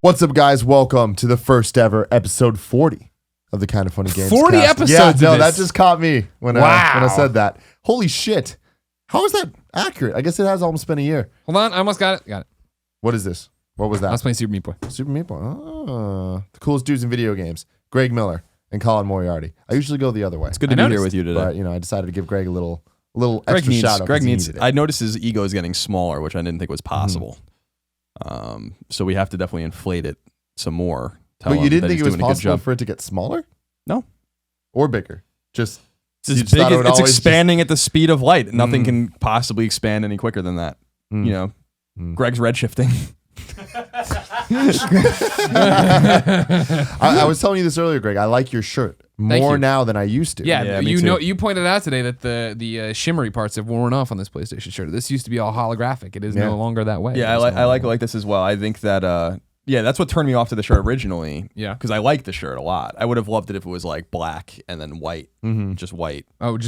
What's up, guys? Welcome to the first ever episode 40 of the Kind of Funny Games. 40 episodes. Yeah, no, of this. that just caught me when I said that. Holy shit! How is that accurate? I guess it has almost been a year. Hold on, I almost got it. Got it. What is this? What was that? I was playing Super Meat Boy. Super Meat Boy. Oh, the coolest dudes in video games: Greg Miller and Colin Moriarty. I usually go the other way. It's good to be here with you today. But I decided to give Greg a little Greg extra shout out. Greg needs. I noticed his ego is getting smaller, which I didn't think was possible. So we have to definitely inflate it some more. But you didn't think it was possible for it to get smaller? No. Or bigger? Just it's big. It's expanding at the speed of light. Nothing can possibly expand any quicker than that. You know, Greg's redshifting. I was telling you this earlier, Greg. I like your shirt more now than I used to. Yeah, you pointed out today that the shimmery parts have worn off on this PlayStation shirt. This used to be all holographic. It is no longer that way. Yeah, I like this as well. I think that that's what turned me off to the shirt originally. Yeah, because I like the shirt a lot. I would have loved it if it was like black and then white, just white. Oh,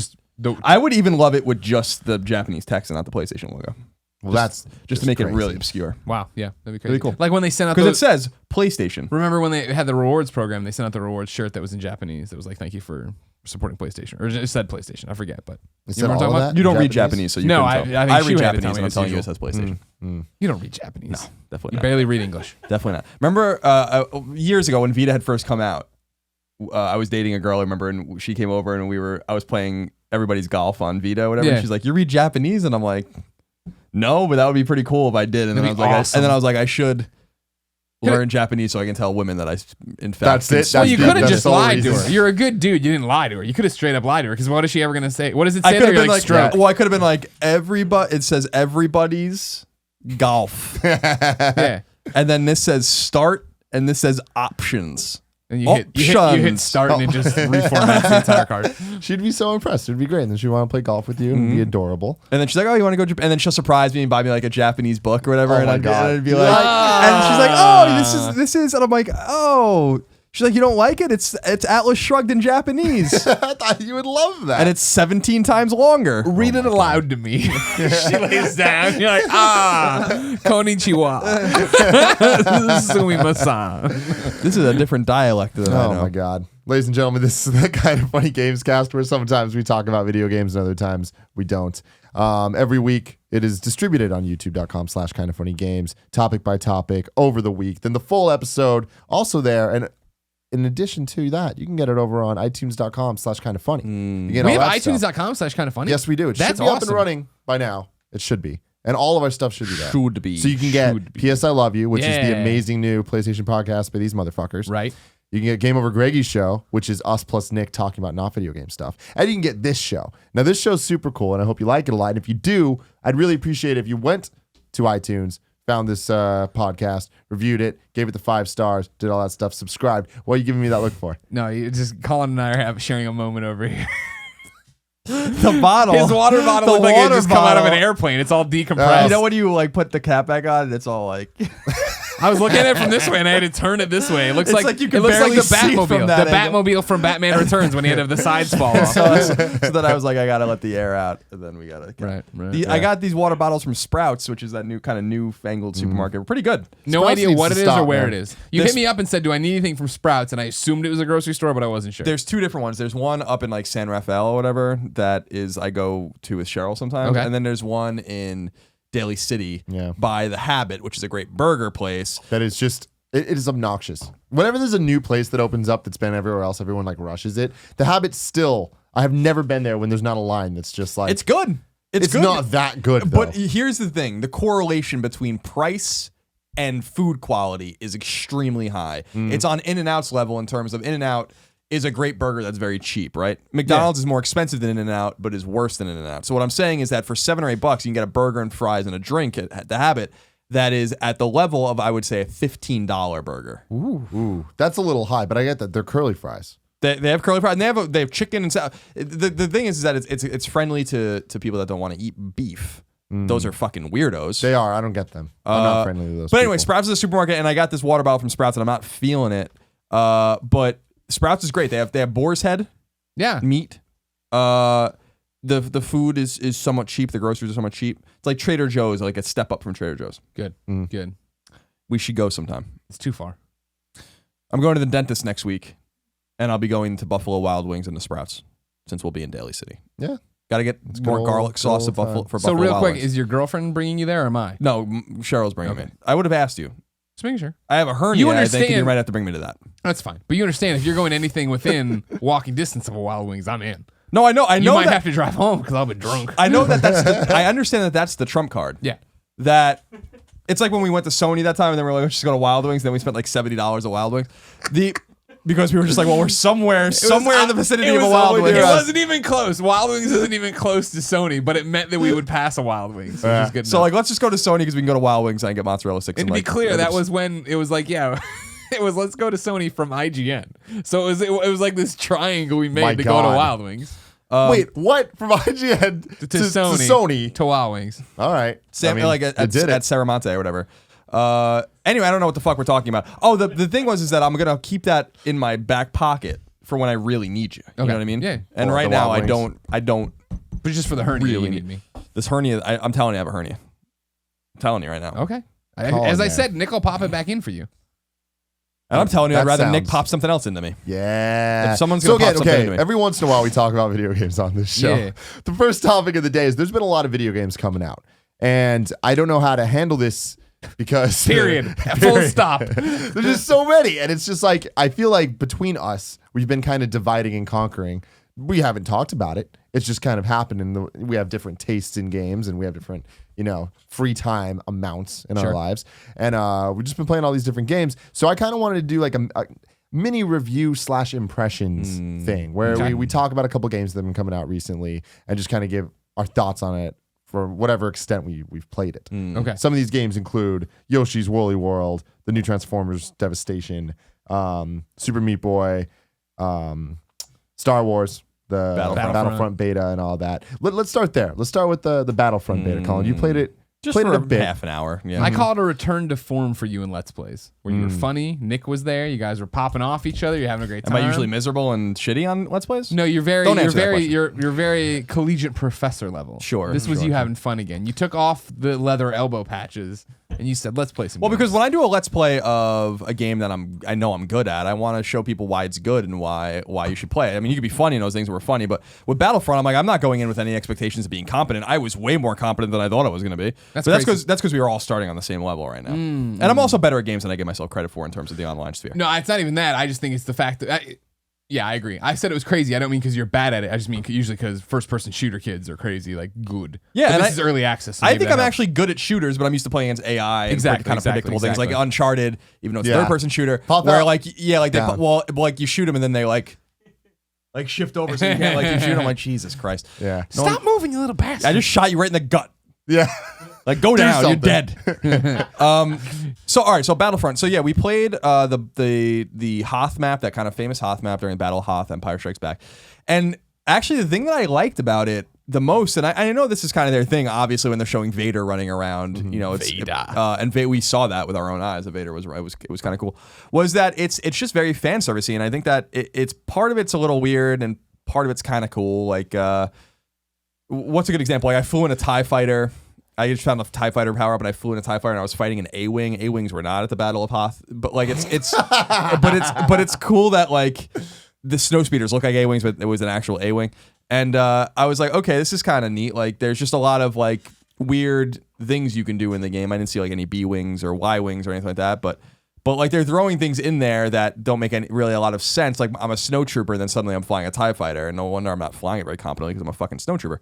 I would even love it with just the Japanese text and not the PlayStation logo. Well, that's just to make crazy. it really obscure. Wow, yeah, that'd be crazy. Really cool. Like when they sent out because it says PlayStation. Remember when they had the rewards program? They sent out the rewards shirt that was in Japanese. That was like, "Thank you for supporting PlayStation," or it said PlayStation. I forget, but you know what I'm talking about? You don't read Japanese, so you no. I read Japanese, and I'm telling you it says PlayStation. You don't read Japanese. No, definitely. You barely read English. Definitely not. Remember years ago when Vita had first come out, I was dating a girl. I remember, and she came over, and I was playing Everybody's Golf on Vita, or whatever. Yeah. And she's like, "You read Japanese?" And I'm like, "No, but that would be pretty cool if I did." And then I was like, I should learn Japanese so I can tell women that I, in fact, that's it. Well, you could have just lied to her. You're a good dude. You didn't lie to her. You could have straight up lied to her. Because what is she ever going to say? What does it say? I could have been like stroke. well, I could have been like, everybody. It says Everybody's Golf. Yeah. And then this says start, and this says options. And you hit start and it just reformats the entire card. She'd be so impressed. It'd be great. And then she'd want to play golf with you and be adorable. And then she's like, "Oh, you want to go?" And then she'll surprise me and buy me like a Japanese book or whatever. Oh and my I'd God. be like, and she's like, "Oh, this is," and I'm like, "Oh." She's like, "You don't like it? It's Atlas Shrugged in Japanese." I thought you would love that. And it's 17 times longer. Read it aloud to me. She lays down. You're like, konnichiwa. Sumimasen. This is a different dialect than I know. Oh my God. Ladies and gentlemen, this is the Kind of Funny Gamescast where sometimes we talk about video games and other times we don't. Every week it is distributed on youtube.com/kindoffunnygames, topic by topic over the week. Then the full episode also there. And in addition to that, you can get it over on itunes.com/kindoffunny. We have itunes.com/kindoffunny. Yes, we do. It should be up and running by now. It should be. And all of our stuff should be there. Should be. So you can get P.S. I Love You, which is the amazing new PlayStation podcast by these motherfuckers. Right. You can get Game Over Greggy's show, which is us plus Nick talking about not video game stuff. And you can get this show. Now, this show's super cool, and I hope you like it a lot. And if you do, I'd really appreciate it if you went to iTunes, found this podcast, reviewed it, gave it the 5 stars, did all that stuff, subscribed. What are you giving me that look for? No, you just Colin and I are sharing a moment over here. The bottle. His water bottle looked like it just come out of an airplane. It's all decompressed. You know when you like put the cap back on and it's all like... I was looking at it from this way and I had to turn it this way. It looks like you can it looks like barely the see Batmobile. from The that angle. Batmobile from Batman Returns when he had to have the sides fall off. so then I was like, I gotta let the air out, and then we gotta. Right. I got these water bottles from Sprouts, which is that newfangled supermarket. Pretty good. No Sprouts idea needs what to it is stop, or where man. it is. You hit me up and said, "Do I need anything from Sprouts?" And I assumed it was a grocery store, but I wasn't sure. There's 2 different ones. There's one up in like San Rafael or whatever that is I go to with Cheryl sometimes, and then there's one in Daly City by The Habit, which is a great burger place. That is just... It is obnoxious. Whenever there's a new place that opens up that's been everywhere else, everyone like rushes it. The Habit still... I have never been there when there's not a line that's just like... It's good. It's good. Not that good, though. But here's the thing. The correlation between price and food quality is extremely high. It's on In-N-Out's level in terms of In-N-Out is a great burger that's very cheap, right? McDonald's is more expensive than In-N-Out, but is worse than In-N-Out. So what I'm saying is that for $7 or $8, you can get a burger and fries and a drink at The Habit that is at the level of, I would say, a $15 burger. Ooh, that's a little high, but I get that. They're curly fries. They have curly fries, and they have chicken and salad. The thing is that it's friendly to people that don't want to eat beef. Those are fucking weirdos. They are. I don't get them. I'm not friendly to those But anyway, people. Sprouts is a supermarket, and I got this water bottle from Sprouts, and I'm not feeling it. But Sprouts is great. They have boar's head meat. The food is somewhat cheap. The groceries are somewhat cheap. It's like Trader Joe's, like a step up from Trader Joe's. Good. Good. We should go sometime. It's too far. I'm going to the dentist next week, and I'll be going to Buffalo Wild Wings and the Sprouts since we'll be in Daly City. Yeah. Got to get more garlic sauce good old for So Buffalo real Wild quick, Wings. is your girlfriend bringing you there or am I? No, Cheryl's bringing Okay. me. I would have asked you. Just making sure. I have a hernia, You I think, and understand- you might have to bring me to that. That's fine. But you understand if you're going anything within walking distance of a Wild Wings, I'm in. No, I know. You might that, have to drive home because I'll be drunk. I know that I understand that that's the trump card. Yeah. That it's like when we went to Sony that time and then we're like, let's just go to Wild Wings. Then we spent like $70 at Wild Wings. Because we were just like, well, we're somewhere in the vicinity of a Wild Wings. It wasn't even close. Wild Wings isn't even close to Sony, but it meant that we would pass a Wild Wings, which is good So enough. like, let's just go to Sony because we can go to Wild Wings and get mozzarella sticks. And to be clear, that was when it was like, yeah, it was let's go to Sony from IGN. So it was like this triangle we made My to go to God. Wild Wings. Wait, what? From IGN to Sony? To Wild Wings. All right. like at Serramonte or whatever. Anyway, I don't know what the fuck we're talking about. Oh, the thing is that I'm gonna keep that in my back pocket for when I really need you. You know what I mean? Yeah. And Or right the now Wild I Wings. don't. But just for the hernia, Really you need me. This hernia, I'm telling you, I have a hernia. I'm telling you right now. Okay. Colin, As I man. said, Nick will pop it back in for you. And I'm telling you, I'd That rather Nick sounds- pop something else into me. Yeah. If someone's gonna pop something into me. Every once in a while we talk about video games on this show. Yeah. The first topic of the day is there's been a lot of video games coming out. And I don't know how to handle this because Period. Full stop. There's just so many. And it's just like, I feel like between us, we've been kind of dividing and conquering. We haven't talked about it. It's just kind of happened. And we have different tastes in games and we have different, free time amounts in our lives. And we've just been playing all these different games. So I kind of wanted to do like a mini review / impressions thing where we talk about a couple games that have been coming out recently and just kind of give our thoughts on it for whatever extent we've played it. Okay. Some of these games include Yoshi's Woolly World, the new Transformers Devastation, Super Meat Boy, Star Wars, the Battlefront beta and all that. Let's start there. Let's start with the Battlefront beta, Colin. You played it Just played for it a bit. half an hour. Yeah. I call it a return to form for you in Let's Plays, where you were funny. Nick was there. You guys were popping off each other. You're having a great Am time. I usually miserable and shitty on Let's Plays? No, you're very, Don't you're answer that very, question. you're very collegiate professor level. Sure, This was sure, you sure. having fun again. You took off the leather elbow patches and you said, "Let's play some." Well, games." because when I do a Let's Play of a game that I know I'm good at, I want to show people why it's good and why you should play it. I mean, you could be funny in those things that were funny, but with Battlefront, I'm like, I'm not going in with any expectations of being competent. I was way more competent than I thought I was going to be. That's But crazy. that's because we were all starting on the same level right now. And I'm also better at games than I give myself credit for in terms of the online sphere. no, it's not even that. I just think it's the fact that. I agree. I said it was crazy. I don't mean because you're bad at it. I just mean usually because first-person shooter kids are crazy, like good. Yeah, But and this is early access. So I maybe think that I'm helps. actually good at shooters, but I'm used to playing against AI and Exactly, kind of predictable things like exactly. Uncharted, even though it's a Yeah. third-person shooter, Pop where out. they Down. like you shoot them and then they like shift over so you can't you shoot them. Like Jesus Christ. Yeah. Stop moving, you little bastard. I just shot you right in the gut. Yeah. Like go down, you're something. dead. So all right, so Battlefront. So yeah, we played the Hoth map, that kind of famous Hoth map during Battle of Hoth, Empire Strikes Back. And actually the thing that I liked about it the most, and I know this is kind of their thing, obviously, when they're showing Vader running around, it's Vader. we saw that with our own eyes. That Vader was kind of cool. Was that it's just very fan servicey, and I think that it's part of it's a little weird, and part of it's kind of cool. Like, what's a good example? Like, I flew in a TIE fighter. I just found a TIE fighter power up, and I flew in a TIE fighter, and I was fighting an A-wing. A-wings were not at the Battle of Hoth, but like but it's cool that like the snowspeeders look like A-wings, but it was an actual A-wing. And I was like, okay, this is kind of neat. Like, there's just a lot of like weird things you can do in the game. I didn't see like any B-wings or Y-wings or anything like that, but like they're throwing things in there that don't make really a lot of sense. Like, I'm a snowtrooper, and then suddenly I'm flying a TIE fighter, and no wonder I'm not flying it very competently because I'm a fucking snowtrooper.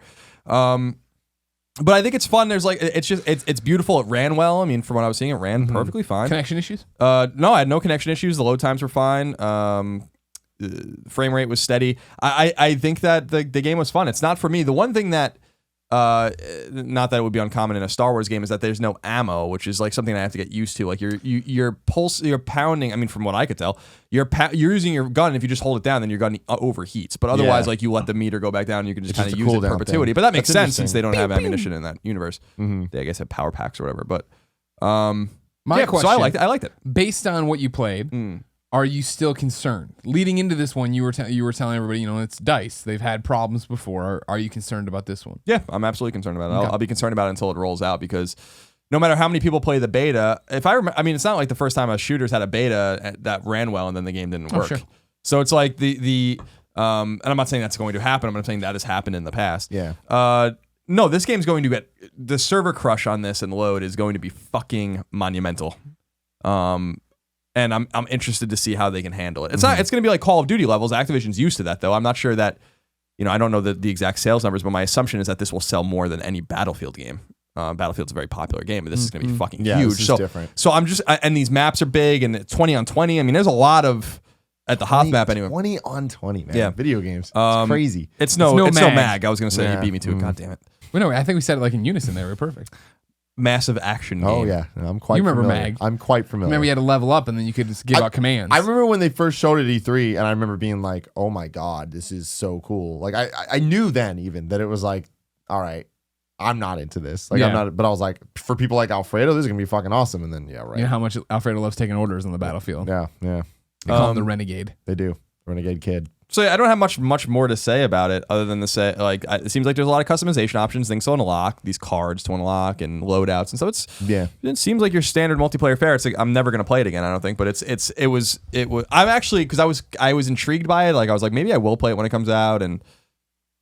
But I think it's fun. There's like, it's beautiful. It ran well. I mean, from what I was seeing, it ran perfectly fine. Connection issues? No, I had no connection issues. The load times were fine. Frame rate was steady. I think that the game was fun. It's not for me. The one thing that, not that it would be uncommon in a Star Wars game, is that there's no ammo, which is like something I have to get used to. Like you're pounding. I mean, from what I could tell, you're using your gun. If you just hold it down, then your gun overheats. But otherwise, like you let the meter go back down, and you can just kind of use it in perpetuity. But that makes sense since they don't have ammunition in that universe. They, I guess, have power packs or whatever. But My question, so I liked it. Based on what you played, are you still concerned? Leading into this one, you were telling everybody, it's DICE. They've had problems before. Are you concerned about this one? Yeah, I'm absolutely concerned about it. I'll be concerned about it until it rolls out, because no matter how many people play the beta, if I remember, I mean, it's not like the first time a shooter's had a beta that ran well and then the game didn't work. Sure. So it's like and I'm not saying that's going to happen. I'm saying that has happened in the past. Yeah. No, this game's going to get the server crush on this and load is going to be fucking monumental. And I'm interested to see how they can handle it. It's not. It's going to be like Call of Duty levels. Activision's used to that though. I'm not sure that, I don't know the exact sales numbers, but my assumption is that this will sell more than any Battlefield game. Battlefield's a very popular game, but this is going to be fucking huge. This is different. So I'm just, and these maps are big and it's 20 on 20. I mean, there's a lot of at the Hoth map anyway. 20 on 20, man. Yeah. Video games. It's crazy. It's no mag. I was going to say Yeah. you beat me to it. God damn it. Well, no, I think we said it like in unison there. We're perfect. Massive action game. Oh yeah, I'm quite. You remember familiar. Mag? I'm quite familiar. Remember, you had to level up, and then you could just give out commands. I remember when they first showed it at E3, and I remember being like, "Oh my god, this is so cool!" Like I knew then even that it was like, "All right, I'm not into this." Like I'm not, but I was like, for people like Alfredo, this is gonna be fucking awesome. And then right. You know how much Alfredo loves taking orders on the battlefield. Yeah. They call him the Renegade. They do. Renegade Kid. So I don't have much more to say about it other than to say it seems like there's a lot of customization options, things to unlock, these cards to unlock and loadouts, and so it seems like your standard multiplayer fare. It's like I'm never gonna play it again, I don't think, but it was I'm actually because I was intrigued by it. Like I was like maybe I will play it when it comes out and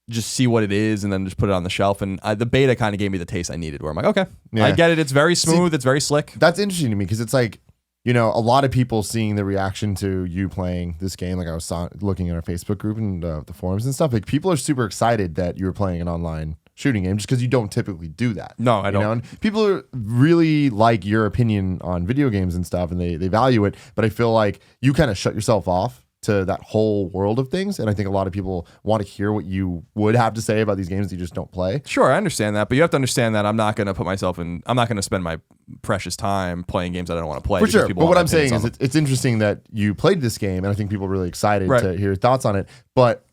just see what it is and then just put it on the shelf. And the beta kind of gave me the taste I needed. Where I'm like, okay, I get it. It's very smooth. It's very slick. That's interesting to me because it's like, a lot of people seeing the reaction to you playing this game. Like I was looking at our Facebook group and the forums and stuff. Like people are super excited that you were playing an online shooting game just because you don't typically do that. No, I don't. And people really like your opinion on video games and stuff, and they value it. But I feel like you kind of shut yourself off to that whole world of things. And I think a lot of people want to hear what you would have to say about these games that you just don't play. Sure, I understand that, but you have to understand that I'm not going to spend my precious time playing games that I don't want to play. For sure. But what I'm saying is it's interesting that you played this game, and I think people are really excited to hear your thoughts on it. But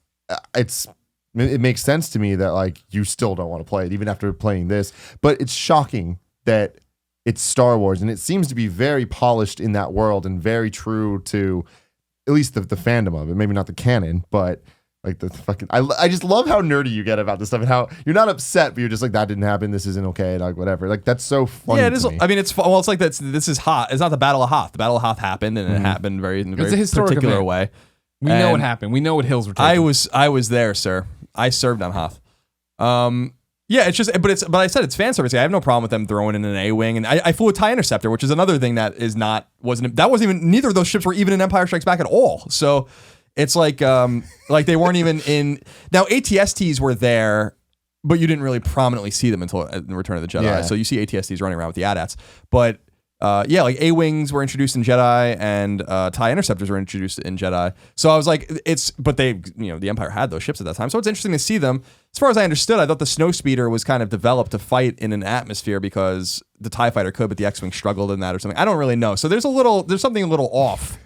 it makes sense to me that like you still don't want to play it even after playing this. But it's shocking that it's Star Wars, and it seems to be very polished in that world and very true to at least the fandom of it, maybe not the canon, but like the fucking, I just love how nerdy you get about this stuff and how you're not upset, but you're just like, that didn't happen. This isn't okay. Like whatever. Like that's so funny. Yeah, it is. To me. I mean, it's like this is Hoth. It's not the Battle of Hoth. The Battle of Hoth happened and it happened in a very particular event. way. We know what happened. We know what hills were taken. I was there, sir. I served on Hoth. Yeah, it's just, but I said it's fan service. I have no problem with them throwing in an A-wing, and I flew a TIE Interceptor, which is another thing that wasn't even neither of those ships were even in Empire Strikes Back at all. So it's like they weren't even in. Now ATSTs were there, but you didn't really prominently see them until in Return of the Jedi. Yeah. So you see ATSTs running around with the AT-ATs, but. Like A-wings were introduced in Jedi and TIE Interceptors were introduced in Jedi. So I was like, but they, the Empire had those ships at that time. So it's interesting to see them. As far as I understood, I thought the Snowspeeder was kind of developed to fight in an atmosphere because the TIE Fighter could, but the X-Wing struggled in that or something. I don't really know. So there's something a little off.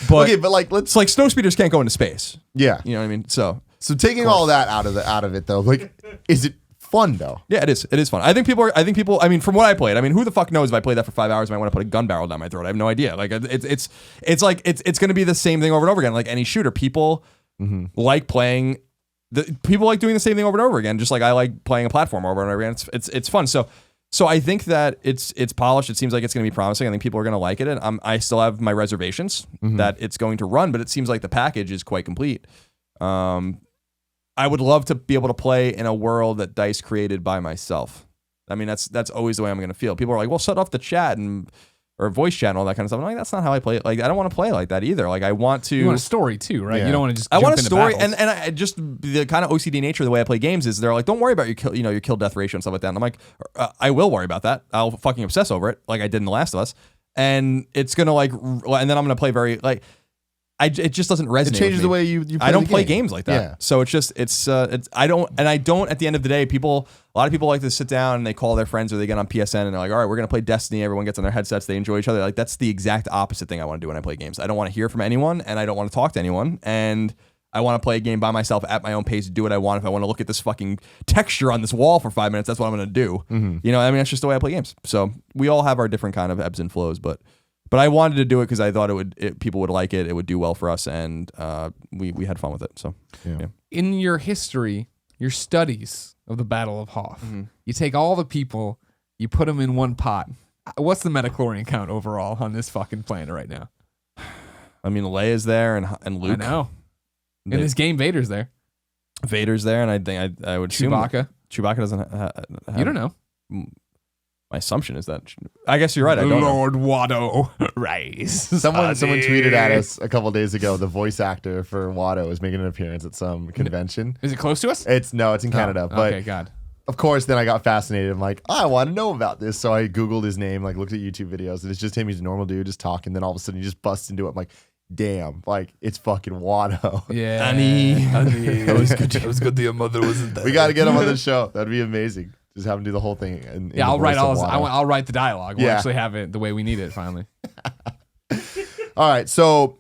But okay, but like it's like Snowspeeders can't go into space. Yeah. You know what I mean? So taking all that out of it though, like, is it fun though? Yeah, it is. It is fun. I think people. I mean, from what I played, who the fuck knows if I played that for 5 hours, I might want to put a gun barrel down my throat. I have no idea. Like it's going to be the same thing over and over again. Like any shooter, people like playing. People like doing the same thing over and over again. Just like I like playing a platform over and over again. It's fun. So I think that it's polished. It seems like it's going to be promising. I think people are going to like it, and I still have my reservations that it's going to run. But it seems like the package is quite complete. I would love to be able to play in a world that DICE created by myself. I mean, that's always the way I'm going to feel. People are like, well, shut off the chat or voice chat and all that kind of stuff. I'm like, that's not how I play it. Like, I don't want to play like that either. Like, I want to. You want a story too, right? Yeah. You don't want to just. I want a into story, battles. and I just the kind of OCD nature of the way I play games is they're like, don't worry about your kill death ratio and stuff like that. And I'm like, I will worry about that. I'll fucking obsess over it, like I did in The Last of Us, and it's gonna and then I'm gonna play very like. It just doesn't resonate. It changes with me. the way you play I don't the play game. games like that. Yeah. So I don't at the end of the day, a lot of people like to sit down and they call their friends or they get on PSN and they're like, all right, we're going to play Destiny. Everyone gets on their headsets. They enjoy each other. Like that's the exact opposite thing I want to do when I play games. I don't want to hear from anyone and I don't want to talk to anyone. And I want to play a game by myself at my own pace, do what I want. If I want to look at this fucking texture on this wall for 5 minutes, that's what I'm going to do. That's just the way I play games. So we all have our different kind of ebbs and flows, but I wanted to do it because I thought people would like it. It would do well for us, and we had fun with it. So, yeah. In your history, your studies of the Battle of Hoth, you take all the people You put them in one pot. What's the metachlorine count overall on this fucking planet right now? I mean, Leia's there and Luke. I know. In this game, Vader's there. Vader's there, and I think I would assume Chewbacca doesn't have... You don't know. My assumption is that... I guess you're right. I don't know. Lord Watto, rise. Someone tweeted at us a couple days ago. The voice actor for Watto is making an appearance at some convention. Is it close to us? It's in Canada. But okay, God. Of course, then I got fascinated. I'm like, I want to know about this. So I Googled his name, like looked at YouTube videos, and it's just him. He's a normal dude just talking. Then all of a sudden he just busts into it. I'm like, damn, like it's fucking Watto. Yeah. Annie. That was good. That was good. Your mother wasn't there. We got to get him on the show. That'd be amazing. Just have him do the whole thing. I'll write I'll write the dialogue. We'll Yeah. actually have it the way we need it finally. All right, so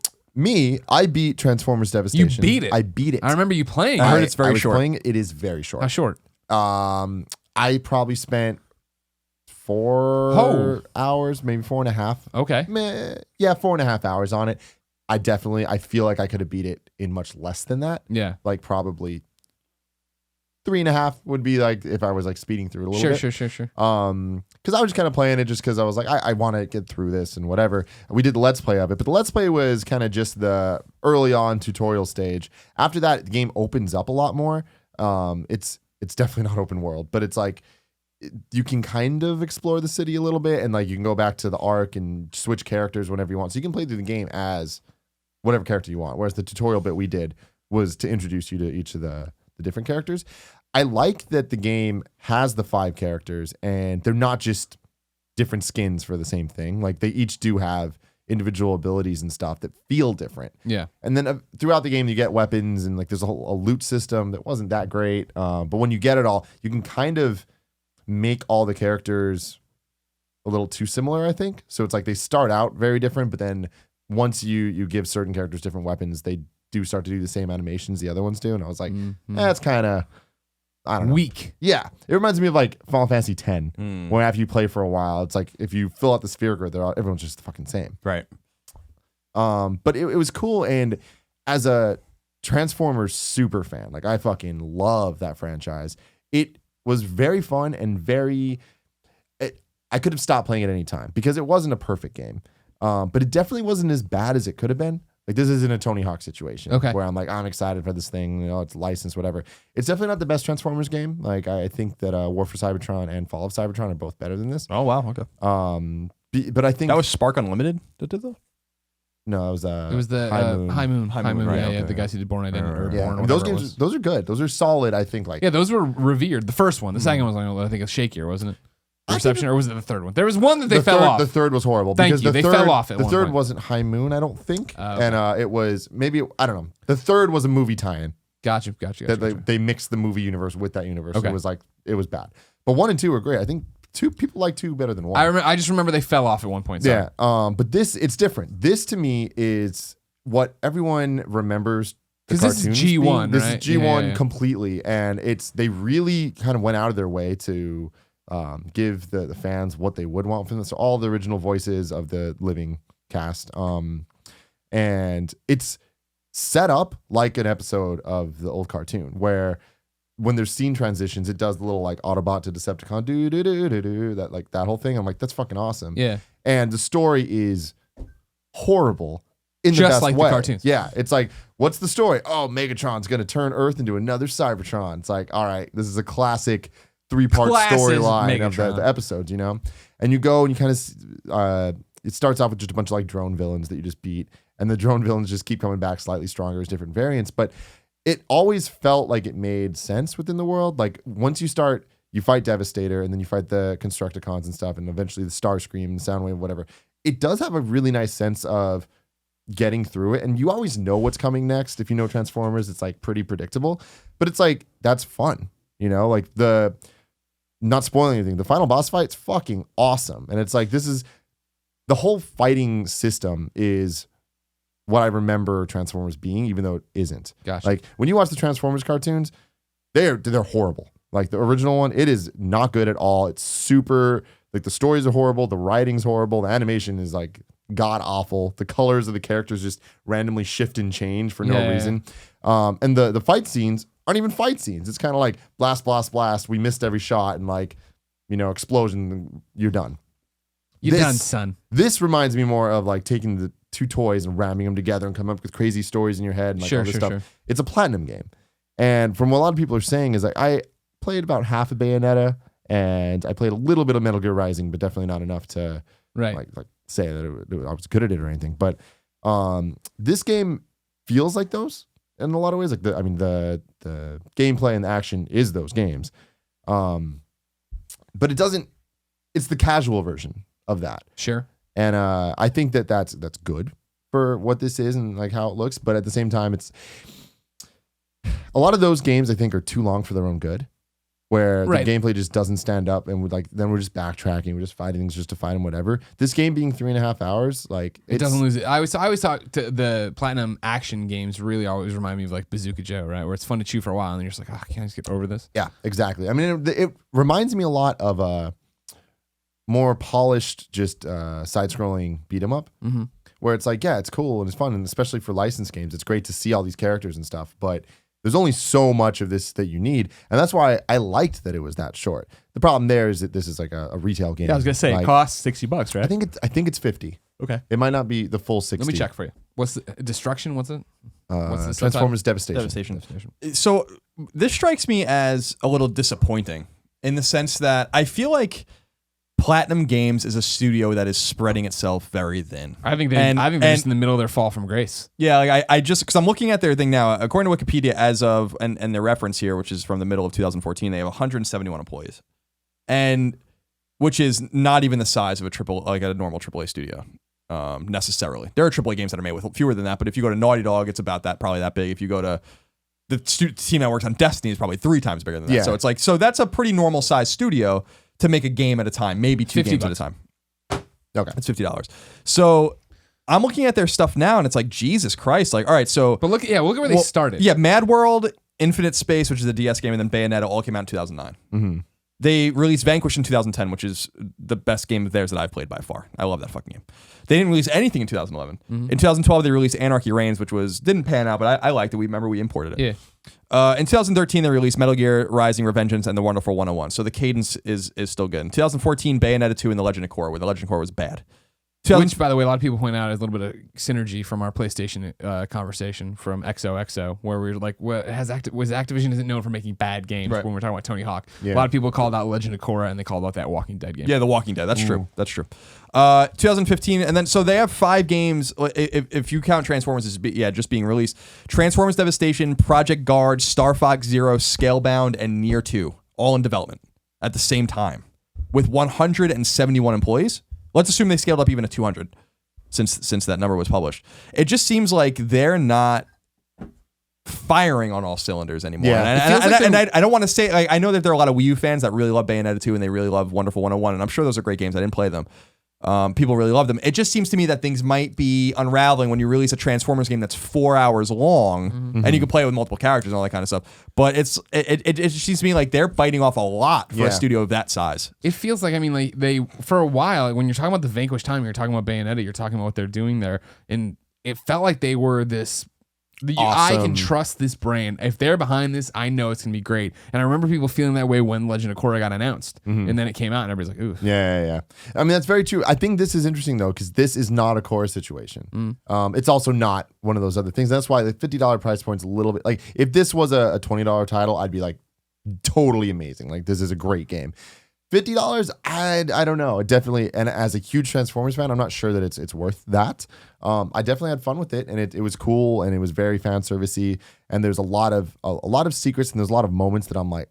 I beat Transformers Devastation. You beat it. I beat it. I remember you playing. I heard it's very was short. Playing it. It is very short. How short? I probably spent 4 hours, maybe 4.5. Okay. 4.5 hours on it. I feel like I could have beat it in much less than that. Yeah. Like probably 3.5 would be like if I was like speeding through it a little bit. Sure. Because I was just kind of playing it just because I was like, I want to get through this and whatever. We did the Let's Play of it, but the Let's Play was kind of just the early on tutorial stage. After that, the game opens up a lot more. It's definitely not open world, but it's like you can kind of explore the city a little bit, and like you can go back to the Ark and switch characters whenever you want. So you can play through the game as whatever character you want. Whereas the tutorial bit we did was to introduce you to each of the different characters. I like that the game has the 5 characters, and they're not just different skins for the same thing. Like they each do have individual abilities and stuff that feel different. Yeah. And then throughout the game, you get weapons, and like there's a loot system that wasn't that great. But when you get it all, you can kind of make all the characters a little too similar, I think. So it's like they start out very different, but then once you give certain characters different weapons, they do start to do the same animations the other ones do. And I was like, that's kind of, I don't know. Weak. Yeah. It reminds me of like Final Fantasy X, where after you play for a while, it's like if you fill out the sphere grid, everyone's just the fucking same. Right. But it was cool. And as a Transformers super fan, like I fucking love that franchise. It was very fun and I could have stopped playing at any time because it wasn't a perfect game. But it definitely wasn't as bad as it could have been. Like this isn't a Tony Hawk situation where I'm like, I'm excited for this thing, it's licensed, whatever. It's definitely not the best Transformers game. Like I think that War for Cybertron and Fall of Cybertron are both better than this. Oh wow, okay. But I think that was Spark Unlimited that did that. No, it was the High Moon. Right, Yeah, okay. the guys who did Born Identity. Yeah, those games, those are good. Those are solid. I think like those were revered. The first one, the second one was like, I think it's shakier, wasn't it? Reception, or was it the third one? There was one that they fell off. The third was horrible. Thank because you. They fell off at the one third point. wasn't High Moon, I don't think, Okay. and it was maybe I don't know. The third was a movie tie-in. Gotcha. They mixed the movie universe with that universe. Okay. So it was bad. But 1 and 2 are great. I think people like 2 better than 1. I just remember they fell off at one point. Yeah. But it's different. This to me is what everyone remembers. Because this is G1, This right? is G1 Yeah. completely, and they really kind of went out of their way to give the fans what they would want from this. So all the original voices of the living cast, and it's set up like an episode of the old cartoon where when there's scene transitions, it does the little like Autobot to Decepticon that whole thing. I'm like, that's fucking awesome. Yeah. And the story is horrible. In the Just best like the way. cartoons. Yeah, it's like, what's the story? Oh, Megatron's gonna turn Earth into another Cybertron. It's like, all right, this is a classic 3-part storyline of the episodes, And you go and you kind of, it starts off with just a bunch of like drone villains that you just beat, and the drone villains just keep coming back slightly stronger as different variants. But it always felt like it made sense within the world. Like once you fight Devastator, and then you fight the Constructicons and stuff, and eventually the Starscream and Soundwave, whatever. It does have a really nice sense of getting through it, and you always know what's coming next. If you know Transformers, it's like pretty predictable, but it's like that's fun, like not spoiling anything, the final boss fight's fucking awesome. And it's like, this is the whole fighting system is what I remember Transformers being, even though it isn't. Gotcha. Like when you watch the Transformers cartoons, they're horrible. Like the original one, it is not good at all. It's super, like the stories are horrible, the writing's horrible, the animation is like god awful. The colors of the characters just randomly shift and change for no reason. And the fight scenes aren't even fight scenes. It's kind of like blast, blast, blast. We missed every shot, and like explosion, you're done. You're done, son. This reminds me more of like taking the two toys and ramming them together and coming up with crazy stories in your head and like all this stuff. Sure. It's a platinum game. And from what a lot of people are saying is like, I played about half of Bayonetta and I played a little bit of Metal Gear Rising, but definitely not enough to like say that I was good at it or anything. But this game feels like those in a lot of ways. Like the gameplay and the action is those games. But it doesn't, it's the casual version of that. Sure. And I think that's good for what this is and like how it looks. But at the same time, it's a lot of those games I think are too long for their own good, where the gameplay just doesn't stand up, and then we're just backtracking, we're just fighting things just to fight them, whatever. This game being 3.5 hours, like it doesn't lose it. I always thought the platinum action games really always remind me of like Bazooka Joe, right? Where it's fun to chew for a while, and then you're just like, can I just get over this? Yeah, exactly. I mean, it reminds me a lot of a more polished, just side-scrolling beat 'em up, where it's like, yeah, it's cool and it's fun, and especially for licensed games, it's great to see all these characters and stuff, but there's only so much of this that you need, and that's why I liked that it was that short. The problem there is that this is like a retail game. Yeah, I was gonna say it costs $60, right? I think it's 50. Okay, it might not be the full 60. Let me check for you. What's the Destruction? What's it? What's the Transformers Devastation. Devastation. So this strikes me as a little disappointing in the sense that I feel like Platinum Games is a studio that is spreading itself very thin. I think they're just in the middle of their fall from grace. Yeah, like I just, because I'm looking at their thing now, according to Wikipedia, as of, and their reference here, which is from the middle of 2014, they have 171 employees. And which is not even the size of a normal AAA studio, necessarily. There are AAA games that are made with fewer than that, but if you go to Naughty Dog, it's about that, probably that big. If you go to the team that works on Destiny, is probably 3 times bigger than that. Yeah. So it's like, so that's a pretty normal size studio to make a game at a time, maybe 2 games at a time. Okay. That's $50. So I'm looking at their stuff now and it's like, Jesus Christ. Like, all right, so. But look at where they started. Yeah, Mad World, Infinite Space, which is a DS game, and then Bayonetta all came out in 2009. Mm-hmm. They released Vanquish in 2010, which is the best game of theirs that I've played by far. I love that fucking game. They didn't release anything in 2011. Mm-hmm. In 2012, they released Anarchy Reigns, which didn't pan out, but I liked it. We imported it. Yeah. In 2013, they released Metal Gear Rising: Revengeance and The Wonderful 101. So the cadence is still good. In 2014, Bayonetta 2 and The Legend of Korra, where The Legend of Korra was bad. Which, by the way, a lot of people point out is a little bit of synergy from our PlayStation conversation from XOXO, where we were like, Activision isn't known for making bad games when we're talking about Tony Hawk. Yeah. A lot of people called out Legend of Korra and they called out that Walking Dead game. Yeah, The Walking Dead. That's true. That's true. 2015, and then so they have 5 games, if you count Transformers as just being released. Transformers Devastation, Project Guard, Star Fox Zero, Scalebound, and Nier 2, all in development at the same time, with 171 employees. Let's assume they scaled up even to 200 since that number was published. It just seems like they're not firing on all cylinders anymore. Yeah, and I don't want to say, like, I know that there are a lot of Wii U fans that really love Bayonetta 2 and they really love Wonderful 101, and I'm sure those are great games. I didn't play them. People really love them. It just seems to me that things might be unraveling when you release a Transformers game that's 4 hours long, and you can play it with multiple characters and all that kind of stuff. But it just seems to me like they're biting off a lot for a studio of that size. It feels like, I mean, like they, for a while, when you're talking about the Vanquish time, you're talking about Bayonetta, you're talking about what they're doing there, and it felt like they were this. Awesome. I can trust this brand. If they're behind this, I know it's going to be great. And I remember people feeling that way when Legend of Korra got announced. And then it came out and everybody's like, ooh. Yeah. I mean, that's very true. I think this is interesting, though, because this is not a Korra situation. It's also not one of those other things. That's why the $50 price point's a little bit... Like, if this was a $20 title, I'd be like, totally amazing. Like, this is a great game. $50, I don't know. It definitely, and as a huge Transformers fan, I'm not sure that it's worth that. I definitely had fun with it, and it was cool, and it was very fan servicey. And there's a lot of secrets, and there's a lot of moments that I'm like,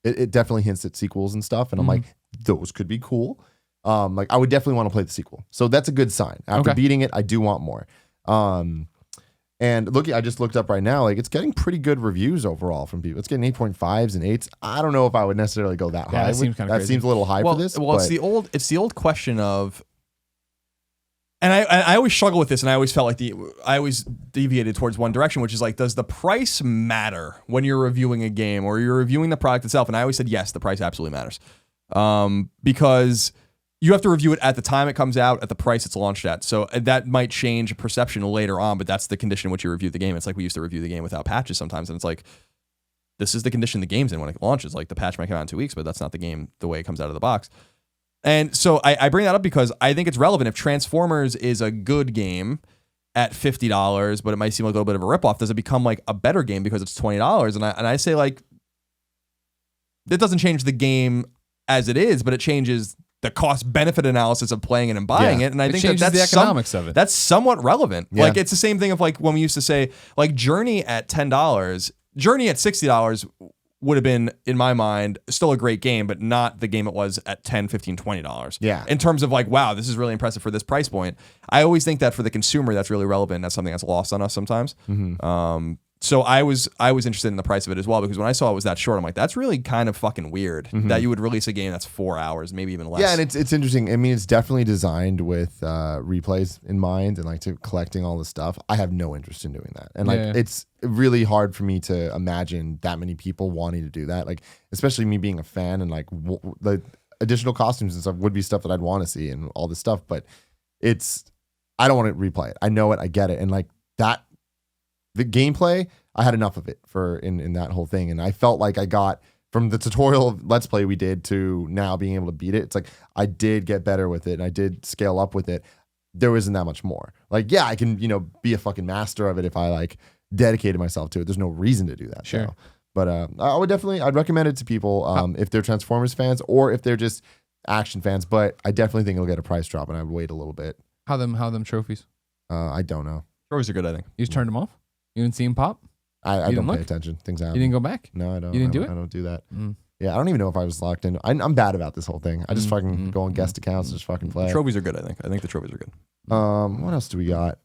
it definitely hints at sequels and stuff, and I'm like, those could be cool. Like I would definitely want to play the sequel, so that's a good sign. After beating it, I do want more. And I just looked up right now, like it's getting pretty good reviews overall from people. It's getting 8.5s and 8s. I don't know if I would necessarily go that high. That seems kind of crazy. That seems a little high for this. Well, it's the old question of, and I always struggle with this, and I always felt like I always deviated towards one direction, which is like, does the price matter when you're reviewing a game or you're reviewing the product itself? And I always said yes, the price absolutely matters, because you have to review it at the time it comes out, at the price it's launched at. So that might change perception later on, but that's the condition in which you review the game. It's like we used to review the game without patches sometimes, and it's like, this is the condition the game's in when it launches. Like the patch might come out in 2 weeks, but that's not the game the way it comes out of the box. And so I bring that up because I think it's relevant. If Transformers is a good game at $50, but it might seem like a little bit of a ripoff, does it become like a better game because it's $20? And I say like, that doesn't change the game as it is, but it changes the cost benefit analysis of playing it and buying it. And I think that's the economics of it. That's somewhat relevant. Yeah. Like it's the same thing of like when we used to say like Journey at $10, Journey at $60 would have been, in my mind, still a great game, but not the game it was at $10, $15, $20. Yeah. In terms of like, wow, this is really impressive for this price point. I always think that for the consumer, that's really relevant. That's something that's lost on us sometimes. So I was interested in the price of it as well, because when I saw it was that short, I'm like, that's really kind of fucking weird that you would release a game that's 4 hours, maybe even less. Yeah, and it's interesting. I mean, it's definitely designed with replays in mind and like to collecting all the stuff. I have no interest in doing that, and like it's really hard for me to imagine that many people wanting to do that. Like, especially me being a fan, and like the additional costumes and stuff would be stuff that I'd want to see and all this stuff. But I don't want to replay it. I know it. I get it, and like that. The gameplay, I had enough of it in that whole thing. And I felt like I got from the tutorial Let's Play we did to now being able to beat it. It's like I did get better with it and I did scale up with it. There isn't that much more. Like, yeah, I can, be a fucking master of it if I like dedicated myself to it. There's no reason to do that. Sure. So. But I'd recommend it to people if they're Transformers fans or if they're just action fans. But I definitely think it'll get a price drop and I would wait a little bit. How them trophies? I don't know. Trophies are good, I think. You just turned them off? You didn't see him pop? I don't pay attention. Things happen. You didn't go back? No, I don't. You didn't do it? I don't do that. Yeah, I don't even know if I was locked in. I'm bad about this whole thing. I just fucking go on guest accounts and just fucking play. The trophies are good, I think. I think the trophies are good. What else do we got?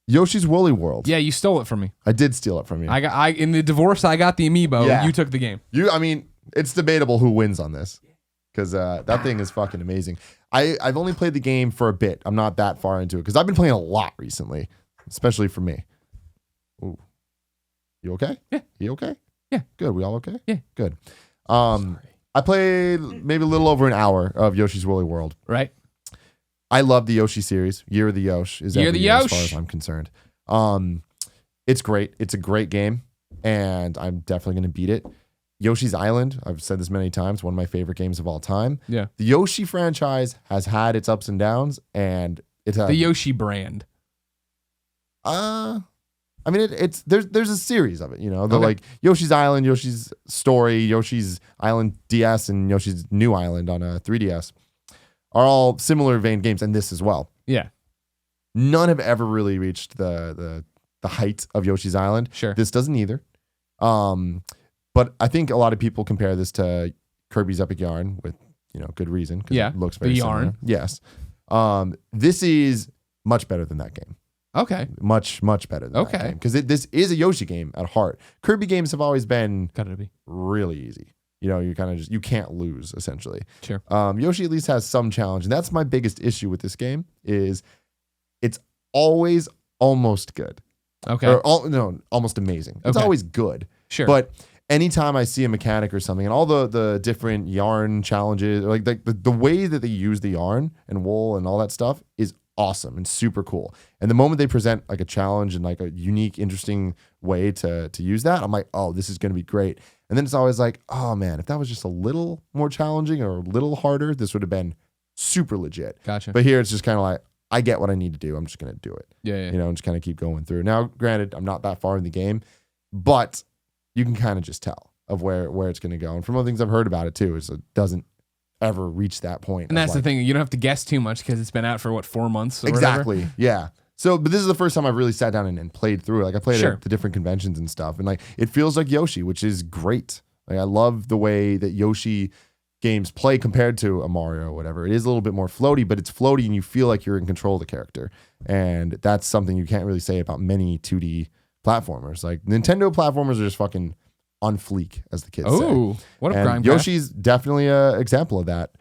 Yoshi's Woolly World. Yeah, you stole it from me. I did steal it from you. In the divorce, I got the amiibo. Yeah. You took the game. I mean, it's debatable who wins on this because that thing is fucking amazing. I've only played the game for a bit. I'm not that far into it because I've been playing a lot recently, especially for me. Ooh. You okay? Yeah. You okay? Yeah. Good. We all okay? Yeah. Good. I played maybe a little over an hour of Yoshi's Woolly World. Right. I love the Yoshi series. Year of the Yosh is every year as far as I'm concerned. It's great. It's a great game, and I'm definitely going to beat it. Yoshi's Island, I've said this many times, one of my favorite games of all time. Yeah. The Yoshi franchise has had its ups and downs, and it's the Yoshi brand. I mean, there's a series of it, like Yoshi's Island, Yoshi's Story, Yoshi's Island DS, and Yoshi's New Island on a 3DS are all similar vein games, and this as well. Yeah. None have ever really reached the height of Yoshi's Island. Sure. This doesn't either. But I think a lot of people compare this to Kirby's Epic Yarn with, good reason because it looks very similar. Yarn. Yes. This is much better than that game. Okay. Much, much better than that game. Because this is a Yoshi game at heart. Kirby games have always been really easy. You kind of you can't lose, essentially. Sure. Yoshi at least has some challenge. And that's my biggest issue with this game is it's always almost good. Okay. Almost amazing. It's always good. Sure. But anytime I see a mechanic or something and all the different yarn challenges, like the way that they use the yarn and wool and all that stuff is awesome and super cool. And the moment they present like a challenge and like a unique, interesting way to use that, I'm like, oh, this is going to be great. And then it's always like, oh man, if that was just a little more challenging or a little harder, this would have been super legit. Gotcha. But here it's just kind of like, I get what I need to do. I'm just going to do it. Yeah. And just kind of keep going through. Now, granted, I'm not that far in the game, but you can kind of just tell of where it's going to go. And from other things I've heard about it too, is it doesn't ever reach that point. And that's the thing. You don't have to guess too much because it's been out for 4 months or exactly. whatever? Yeah. So, but this is the first time I've really sat down and played through it. Like I played at the different conventions and stuff. And like, it feels like Yoshi, which is great. Like I love the way that Yoshi games play compared to a Mario or whatever. It is a little bit more floaty, but it's floaty and you feel like you're in control of the character. And that's something you can't really say about many 2D platformers. Like Nintendo platformers are just fucking on fleek, as the kids say. Oh, what a grime. Yoshi's definitely an example of that.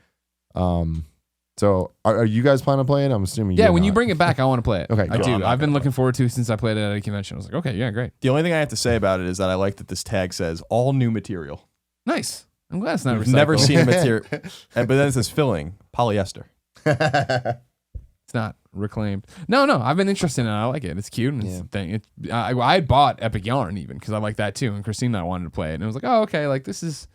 So are you guys planning on playing? I'm assuming. Yeah, when you bring it back, I want to play it. Okay, I do. I've been looking forward to it since I played it at a convention. I was like, okay, yeah, great. The only thing I have to say about it is that I like that this tag says all new material. Nice. I'm glad it's not We've recycled. never seen a material, but then it says filling polyester. It's not. reclaimed. No, I've been interested in it. I like it. It's cute. And it's a thing. I bought Epic Yarn even because I like that too. And Christine and I wanted to play it. And it was like, oh, okay. Like this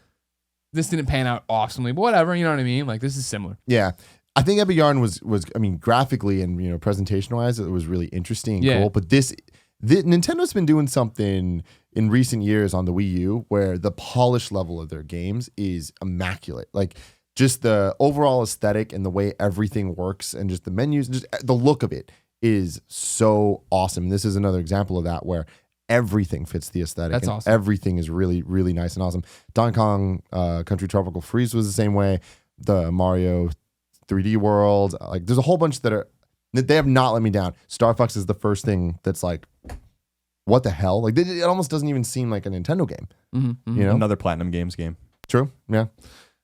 didn't pan out awesomely, but whatever. You know what I mean? Like this is similar. Yeah. I think Epic Yarn was I mean, graphically and presentation wise, it was really interesting and cool. But Nintendo's been doing something in recent years on the Wii U where the polish level of their games is immaculate. Like just the overall aesthetic and the way everything works and just the menus, just the look of it is so awesome. This is another example of that where everything fits the aesthetic. That's awesome. Everything is really, really nice and awesome. Donkey Kong Country Tropical Freeze was the same way. The Mario 3D World, like there's a whole bunch that they have not let me down. Star Fox is the first thing that's like, what the hell? Like it almost doesn't even seem like a Nintendo game. Mm-hmm. Another Platinum Games game. True. Yeah.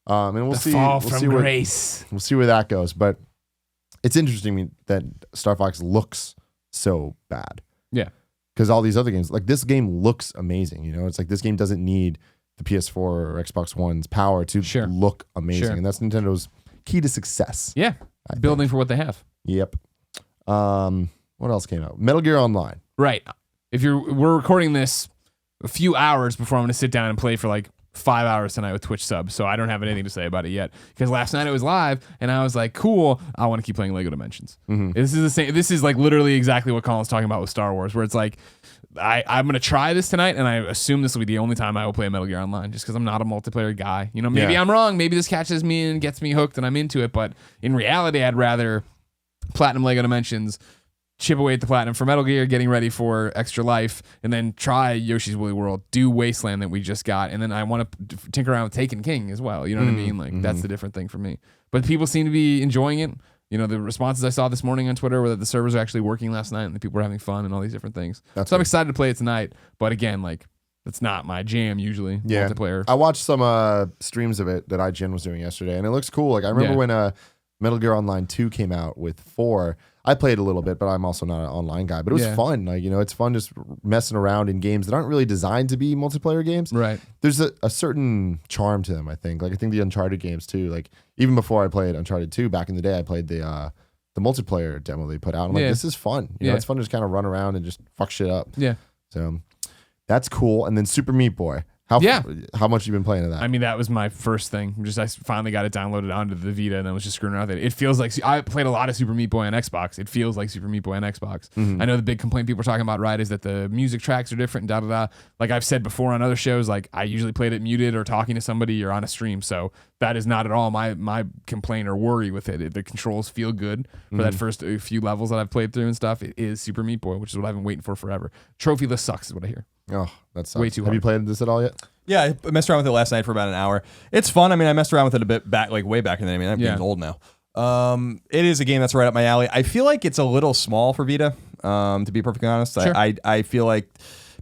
And we'll see. Fall from grace. We'll see where that goes. But it's interesting that Star Fox looks so bad. Yeah. Because all these other games, like this game looks amazing. It's like this game doesn't need the PS4 or Xbox One's power to look amazing. And that's Nintendo's key to success. Yeah. Building for what they have. Yep. What else came out? Metal Gear Online. Right. We're recording this a few hours before I'm going to sit down and play for like 5 hours tonight with Twitch subs, so I don't have anything to say about it yet. Because last night it was live, and I was like, "Cool, I want to keep playing Lego Dimensions." Mm-hmm. This is the same. This is like literally exactly what Colin's talking about with Star Wars, where it's like, I'm going to try this tonight, and I assume this will be the only time I will play Metal Gear Online, just because I'm not a multiplayer guy. Maybe I'm wrong. Maybe this catches me and gets me hooked, and I'm into it. But in reality, I'd rather platinum Lego Dimensions, chip away at the platinum for Metal Gear, getting ready for Extra Life, and then try Yoshi's Woolly World, do Wasteland that we just got, and then I want to tinker around with Taken King as well. You know what I mean? Like that's the different thing for me. But people seem to be enjoying it. The responses I saw this morning on Twitter were that the servers are actually working last night and the people were having fun and all these different things. So I'm excited to play it tonight. But again, like that's not my jam usually. Yeah. Multiplayer. I watched some streams of it that IGN was doing yesterday, and it looks cool. Like I remember when Metal Gear Online 2 came out with 4. I played a little bit, but I'm also not an online guy. But it was fun. Like, it's fun just messing around in games that aren't really designed to be multiplayer games. Right. There's a certain charm to them, I think. Like, I think the Uncharted games, too. Like, even before I played Uncharted 2, back in the day, I played the multiplayer demo they put out. I'm like, this is fun. It's fun to just kind of run around and just fuck shit up. Yeah. So, that's cool. And then Super Meat Boy. How much you been playing of that? I mean, that was my first thing. I finally got it downloaded onto the Vita and then was just screwing around with it. It feels like I played a lot of Super Meat Boy on Xbox. It feels like Super Meat Boy on Xbox. Mm-hmm. I know the big complaint people are talking about, right, is that the music tracks are different and da. Like I've said before on other shows, like I usually played it muted or talking to somebody or on a stream. So that is not at all my complaint or worry with it. The controls feel good for that first few levels that I've played through and stuff. It is Super Meat Boy, which is what I've been waiting for forever. Trophy-less sucks is what I hear. Oh, that sucks. Way too hard. Have you played this at all yet? Yeah, I messed around with it last night for about an hour. It's fun. I mean, I messed around with it a bit back, like way back in the day. I mean, that game's old now. It is a game that's right up my alley. I feel like it's a little small for Vita, to be perfectly honest. Sure. I feel like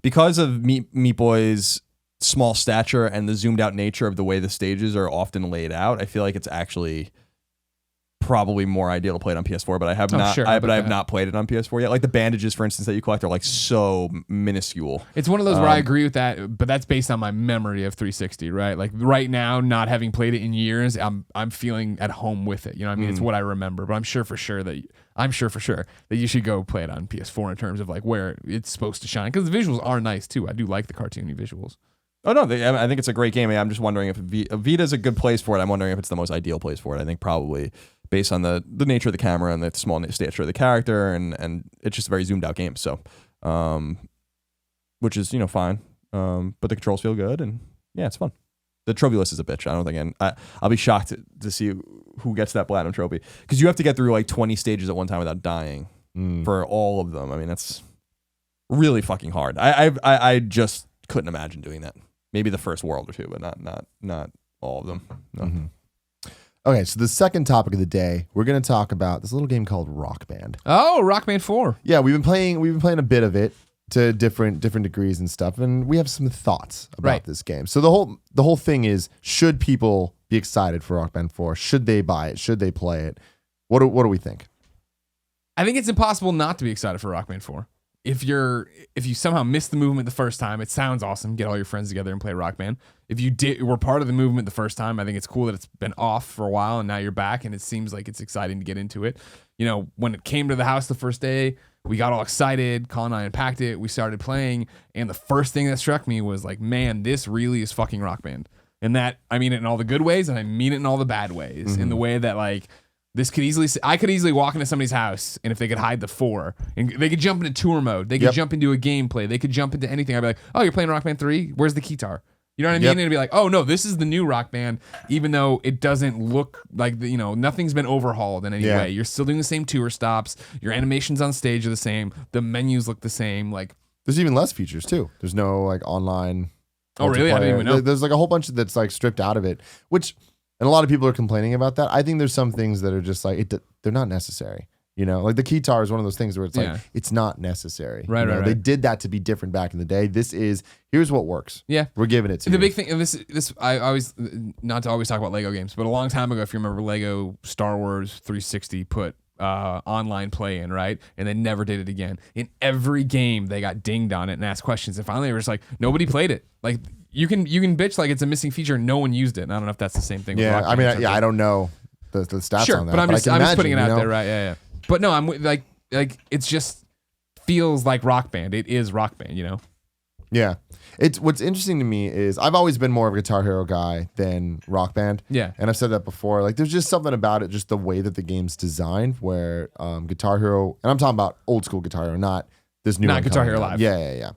because of Meat Boy's small stature and the zoomed out nature of the way the stages are often laid out, I feel like it's actually probably more ideal to play it on PS4, but I have not played it on PS4 yet. Like the bandages, for instance, that you collect are like so minuscule. It's one of those where I agree with that, but that's based on my memory of 360, right? Like right now, not having played it in years, I'm feeling at home with it. You know what I mean? It's what I remember, but I'm sure for sure that you should go play it on PS4 in terms of like where it's supposed to shine, because the visuals are nice too. I do like the cartoony visuals. Oh no, I think it's a great game. I'm just wondering if Vita's a good place for it. I'm wondering if it's the most ideal place for it. I think probably based on the nature of the camera and the small stature of the character, and it's just a very zoomed out game. So, which is fine. But the controls feel good, and yeah, it's fun. The trophy list is a bitch. I don't think I'll be shocked to see who gets that platinum trophy, because you have to get through like 20 stages at one time without dying for all of them. I mean, that's really fucking hard. I just couldn't imagine doing that. Maybe the first world or two, but not all of them. No. Mm-hmm. Okay, so the second topic of the day, we're going to talk about this little game called Rock Band. Oh, Rock Band 4. Yeah, we've been playing a bit of it to different degrees and stuff, and we have some thoughts about this game. So the whole thing is, should people be excited for Rock Band 4? Should they buy it? Should they play it? What do we think? I think it's impossible not to be excited for Rock Band 4. if you somehow miss the movement the first time, it sounds awesome. Get all your friends together and play Rock Band. If you were part of the movement the first time, I think it's cool that it's been off for a while and now you're back and it seems like it's exciting to get into it. You know, when it came to the house the first day, we got all excited. Colin and I unpacked it. We started playing, and the first thing that struck me was like, man, this really is fucking Rock Band. And that, I mean it in all the good ways and I mean it in all the bad ways. In the way that like, I could easily walk into somebody's house, and if they could hide the 4, and they could jump into tour mode, they could jump into a gameplay, they could jump into anything. I'd be like, oh, you're playing Rock Band 3? Where's the guitar? You know what I mean? And it'd be like, oh no, this is the new Rock Band, even though it doesn't look like nothing's been overhauled in any way. You're still doing the same tour stops. Your animations on stage are the same. The menus look the same. Like, there's even less features too. There's no like online. Oh really? I didn't even know. There's like a whole bunch that's like stripped out of it, which. And a lot of people are complaining about that. I think there's some things that are just like, they're not necessary. You know, like the guitar is one of those things where it's like, it's not necessary. Right, right. They did that to be different back in the day. Here's what works. Yeah. We're giving it to you. The big thing, and this, I always, not to always talk about Lego games, but a long time ago, if you remember, Lego Star Wars 360 put online play in, right? And they never did it again. In every game, they got dinged on it and asked questions. And finally, they were just like, nobody played it. Like, you can bitch like it's a missing feature and no one used it. And I don't know if that's the same thing. Yeah, I mean, I don't know the stats on that. But I'm just putting it out there, there, right? Yeah. But no, I'm like it's just feels like Rock Band. It is Rock Band, you know? Yeah. What's interesting to me is I've always been more of a Guitar Hero guy than Rock Band. Yeah. And I've said that before. Like, there's just something about it, just the way that the game's designed, where Guitar Hero, and I'm talking about old school Guitar Hero, not this new one. Not Guitar Hero Live. Yeah.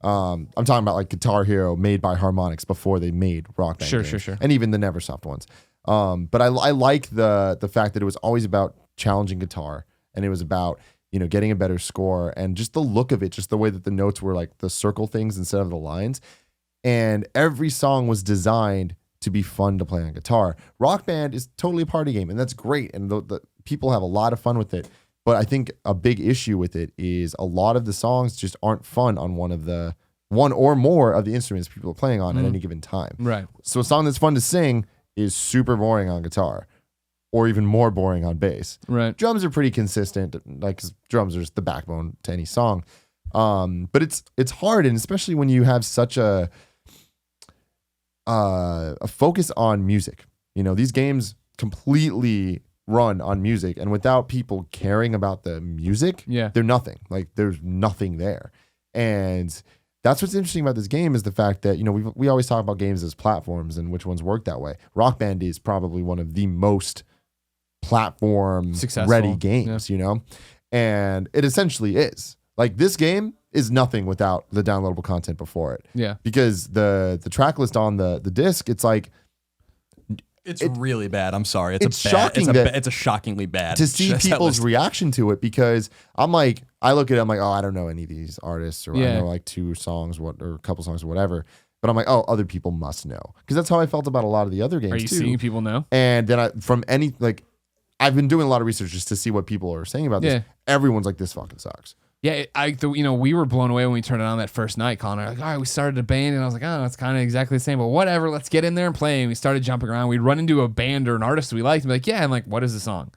I'm talking about like Guitar Hero made by Harmonix before they made Rock Band. Sure. And even the Neversoft ones. But I like the fact that it was always about challenging guitar, and it was about, getting a better score, and just the look of it, just the way that the notes were like the circle things instead of the lines. And every song was designed to be fun to play on guitar. Rock Band is totally a party game, and that's great. And the people have a lot of fun with it. But I think a big issue with it is a lot of the songs just aren't fun on one or more of the instruments people are playing on at any given time. Right. So a song that's fun to sing is super boring on guitar, or even more boring on bass. Right. Drums are pretty consistent, like 'cause drums are just the backbone to any song. But it's hard, and especially when you have such a focus on music. These games completely run on music, and without people caring about the music, they're nothing. Like, there's nothing there. And that's what's interesting about this game, is the fact that we always talk about games as platforms and which ones work that way. Rock Band is probably one of the most platform ready games, and it essentially is. Like, this game is nothing without the downloadable content before it. Yeah, because the track list on the disc, it's like, it's really bad. I'm sorry. It's a shockingly bad to see people's reaction to it, because I look at it, I'm like, oh, I don't know any of these artists, or I know like 2 songs, or a couple songs or whatever. But I'm like, oh, other people must know, because that's how I felt about a lot of the other games. Are you seeing people know? And then I've been doing a lot of research just to see what people are saying about this. Everyone's like, this fucking sucks. Yeah, we were blown away when we turned it on that first night, Colin. Like, all right, we started a band, and I was like, oh, it's kind of exactly the same, but whatever, let's get in there and play. And we started jumping around. We'd run into a band or an artist we liked, and be like, yeah, and like, what is the song?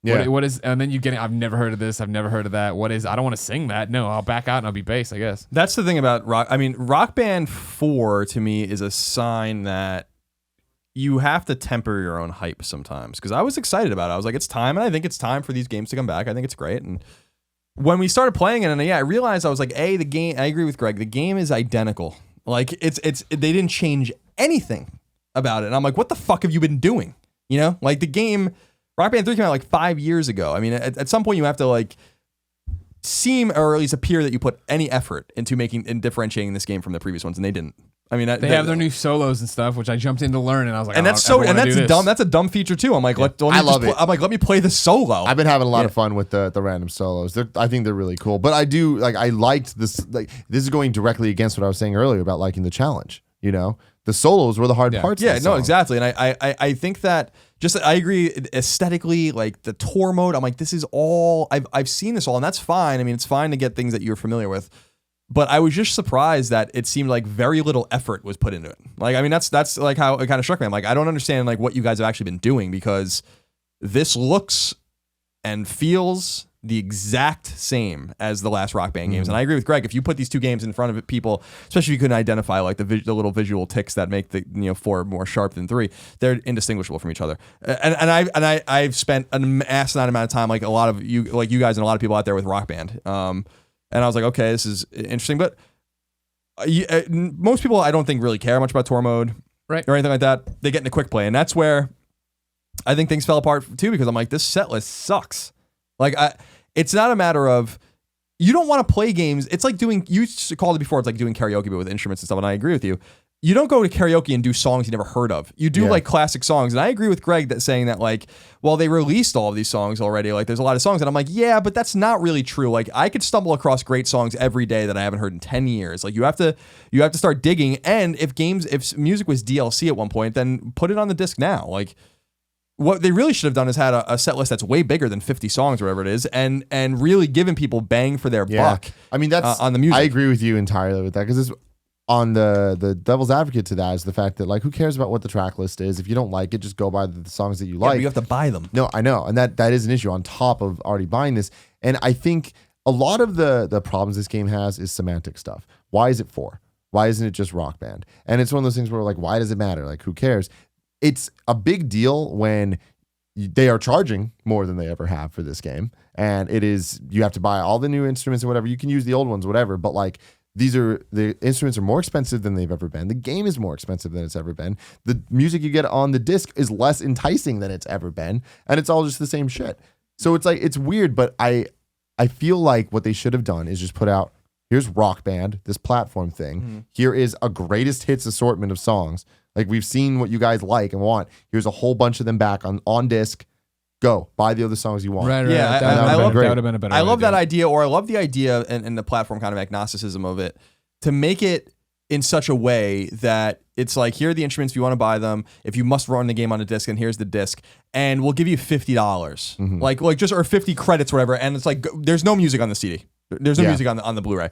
Yeah. What is? And then you get it. I've never heard of this. I've never heard of that. What is? I don't want to sing that. No, I'll back out and I'll be bass, I guess. That's the thing about rock. I mean, Rock Band 4 to me is a sign that you have to temper your own hype sometimes. Because I was excited about it. I was like, it's time, and I think it's time for these games to come back. I think it's great. And when we started playing it, and I realized, I was like, the game. I agree with Greg. The game is identical. Like, they didn't change anything about it. And I'm like, what the fuck have you been doing? Like, the game, Rock Band 3 came out like 5 years ago. I mean, at some point you have to like seem, or at least appear, that you put any effort into making and differentiating this game from the previous ones, and they didn't. I mean, they have their new solos and stuff, which I jumped in to learn, and I was like, and that's dumb. That's a dumb feature too. I'm like, let me play the solo. I've been having a lot of fun with the random solos. I think they're really cool. But I liked this. Like, this is going directly against what I was saying earlier about liking the challenge. The solos were the hard parts. Yeah, no, exactly. And I think that I agree aesthetically, like the tour mode. I'm like, this is all I've seen this all, and that's fine. I mean, it's fine to get things that you're familiar with. But I was just surprised that it seemed like very little effort was put into it. Like, I mean, that's like how it kind of struck me. I'm like, I don't understand like what you guys have actually been doing, because this looks and feels the exact same as the last Rock Band games. And I agree with Greg. If you put these two games in front of people, especially if you couldn't identify like the little visual ticks that make the 4 more sharp than 3, they're indistinguishable from each other. And I've spent an asinine amount of time, like a lot of you, like you guys and a lot of people out there with Rock Band. And I was like, okay, this is interesting. But most people, I don't think, really care much about tour mode, right, or anything like that. They get into quick play, and that's where I think things fell apart too, because I'm like, this set list sucks. Like, it's not a matter of, you don't want to play games. It's like doing, you called it before, it's like doing karaoke, but with instruments and stuff, and I agree with you. You don't go to karaoke and do songs you never heard of. You do like classic songs. And I agree with Greg that saying that like, well, they released all of these songs already. Like there's a lot of songs. And I'm like, yeah, but that's not really true. Like I could stumble across great songs every day that I haven't heard in 10 years. Like you have to start digging. And if music was DLC at one point, then put it on the disc now. Like, what they really should have done is had a set list that's way bigger than 50 songs or whatever it is, and really giving people bang for their buck. I mean, that's on the music. I agree with you entirely with that, because on the devil's advocate to that is the fact that like, who cares about what the track list is? If you don't like it, just go buy the songs that you like. But you have to buy them. No, I know, and that is an issue on top of already buying this. And I think a lot of the problems this game has is semantic stuff. Why is it 4? Why isn't it just Rock Band? And it's one of those things where like, why does it matter? Like, who cares? It's a big deal when they are charging more than they ever have for this game. And it is, you have to buy all the new instruments and whatever. You can use the old ones, whatever. But like, the instruments are more expensive than they've ever been. The game is more expensive than it's ever been. The music you get on the disc is less enticing than it's ever been. And it's all just the same shit. So it's like, it's weird, but I feel like what they should have done is just put out, here's Rock Band, this platform thing. Mm-hmm. Here is a greatest hits assortment of songs. Like, we've seen what you guys like and want. Here's a whole bunch of them back on disc. Go buy the other songs you want. Right. Yeah, that would have been a better. I love that idea, or I love the idea and the platform kind of agnosticism of it, to make it in such a way that it's like, here are the instruments if you want to buy them. If you must run the game on a disc, and here's the disc, and we'll give you $50, like just, or 50 credits, or whatever. And it's like, there's no music on the CD. There's no music on the Blu-ray.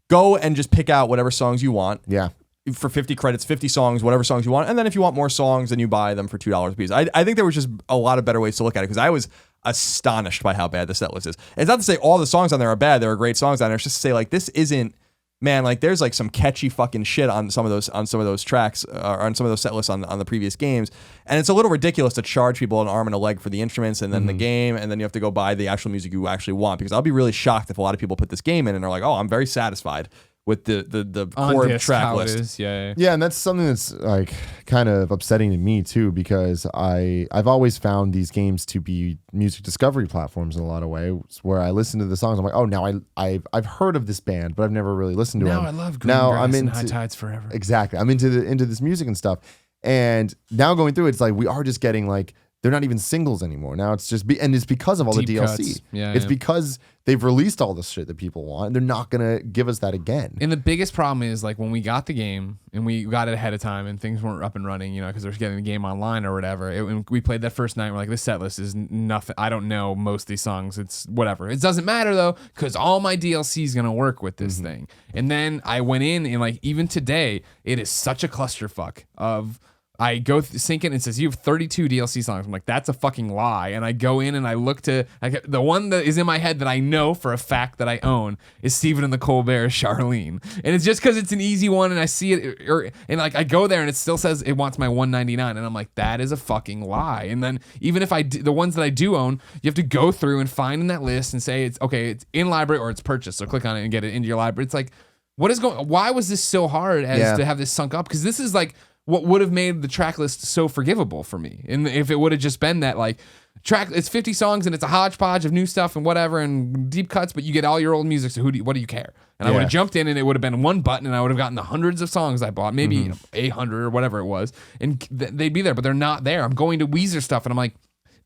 Go and just pick out whatever songs you want. Yeah. For 50 credits, 50 songs, whatever songs you want. And then if you want more songs, then you buy them for $2 a piece. I think there was just a lot of better ways to look at it, because I was astonished by how bad the set list is. It's not to say all the songs on there are bad. There are great songs on there. It's just to say, like, this isn't, man, like, there's like some catchy fucking shit on some of those tracks, or on some of those set lists on the previous games. And it's a little ridiculous to charge people an arm and a leg for the instruments and then the game, and then you have to go buy the actual music you actually want. Because I'll be really shocked if a lot of people put this game in and are like, oh, I'm very satisfied with the core track list. Yeah, and that's something that's like kind of upsetting to me too, because I've always found these games to be music discovery platforms in a lot of ways, where I listen to the songs, I'm like, oh, now I've heard of this band, but I've never really listened to them. Now I love Green Grass and High Tides Forever. Exactly, I'm into this music and stuff, and now going through it, it's like we are just getting like, they're not even singles anymore. Now it's just, and it's because of all deep the DLC. Cuts. Yeah, it's because they've released all the shit that people want, and they're not gonna give us that again. And the biggest problem is, like, when we got the game and we got it ahead of time and things weren't up and running, you know, because we were getting the game online or whatever. And we played that first night. We're like, this set list is nothing. I don't know most of these songs. It's whatever. It doesn't matter though, because all my DLC is gonna work with this thing. And then I went in, and like, even today, it is such a clusterfuck of. I go sync it and it says you have 32 DLC songs. I'm like, that's a fucking lie. And I go in and I look to the one that is in my head that I know for a fact that I own is Stephen and the Colbert Charlene. And it's just because it's an easy one, and I see it, and like I go there and it still says it wants my $199, and I'm like, that is a fucking lie. And then even if the ones that I do own, you have to go through and find in that list and say it's okay, it's in library or it's purchased. So click on it and get it into your library. It's like, why was this so hard to have this sunk up? Because this is like what would have made the track list so forgivable for me. And if it would have just been that, like, track, it's 50 songs and it's a hodgepodge of new stuff and whatever and deep cuts, but you get all your old music, so what do you care? And I would have jumped in, and it would have been one button, and I would have gotten the hundreds of songs I bought, maybe 800 or whatever it was, and they'd be there, but they're not there. I'm going to Weezer stuff, and I'm like,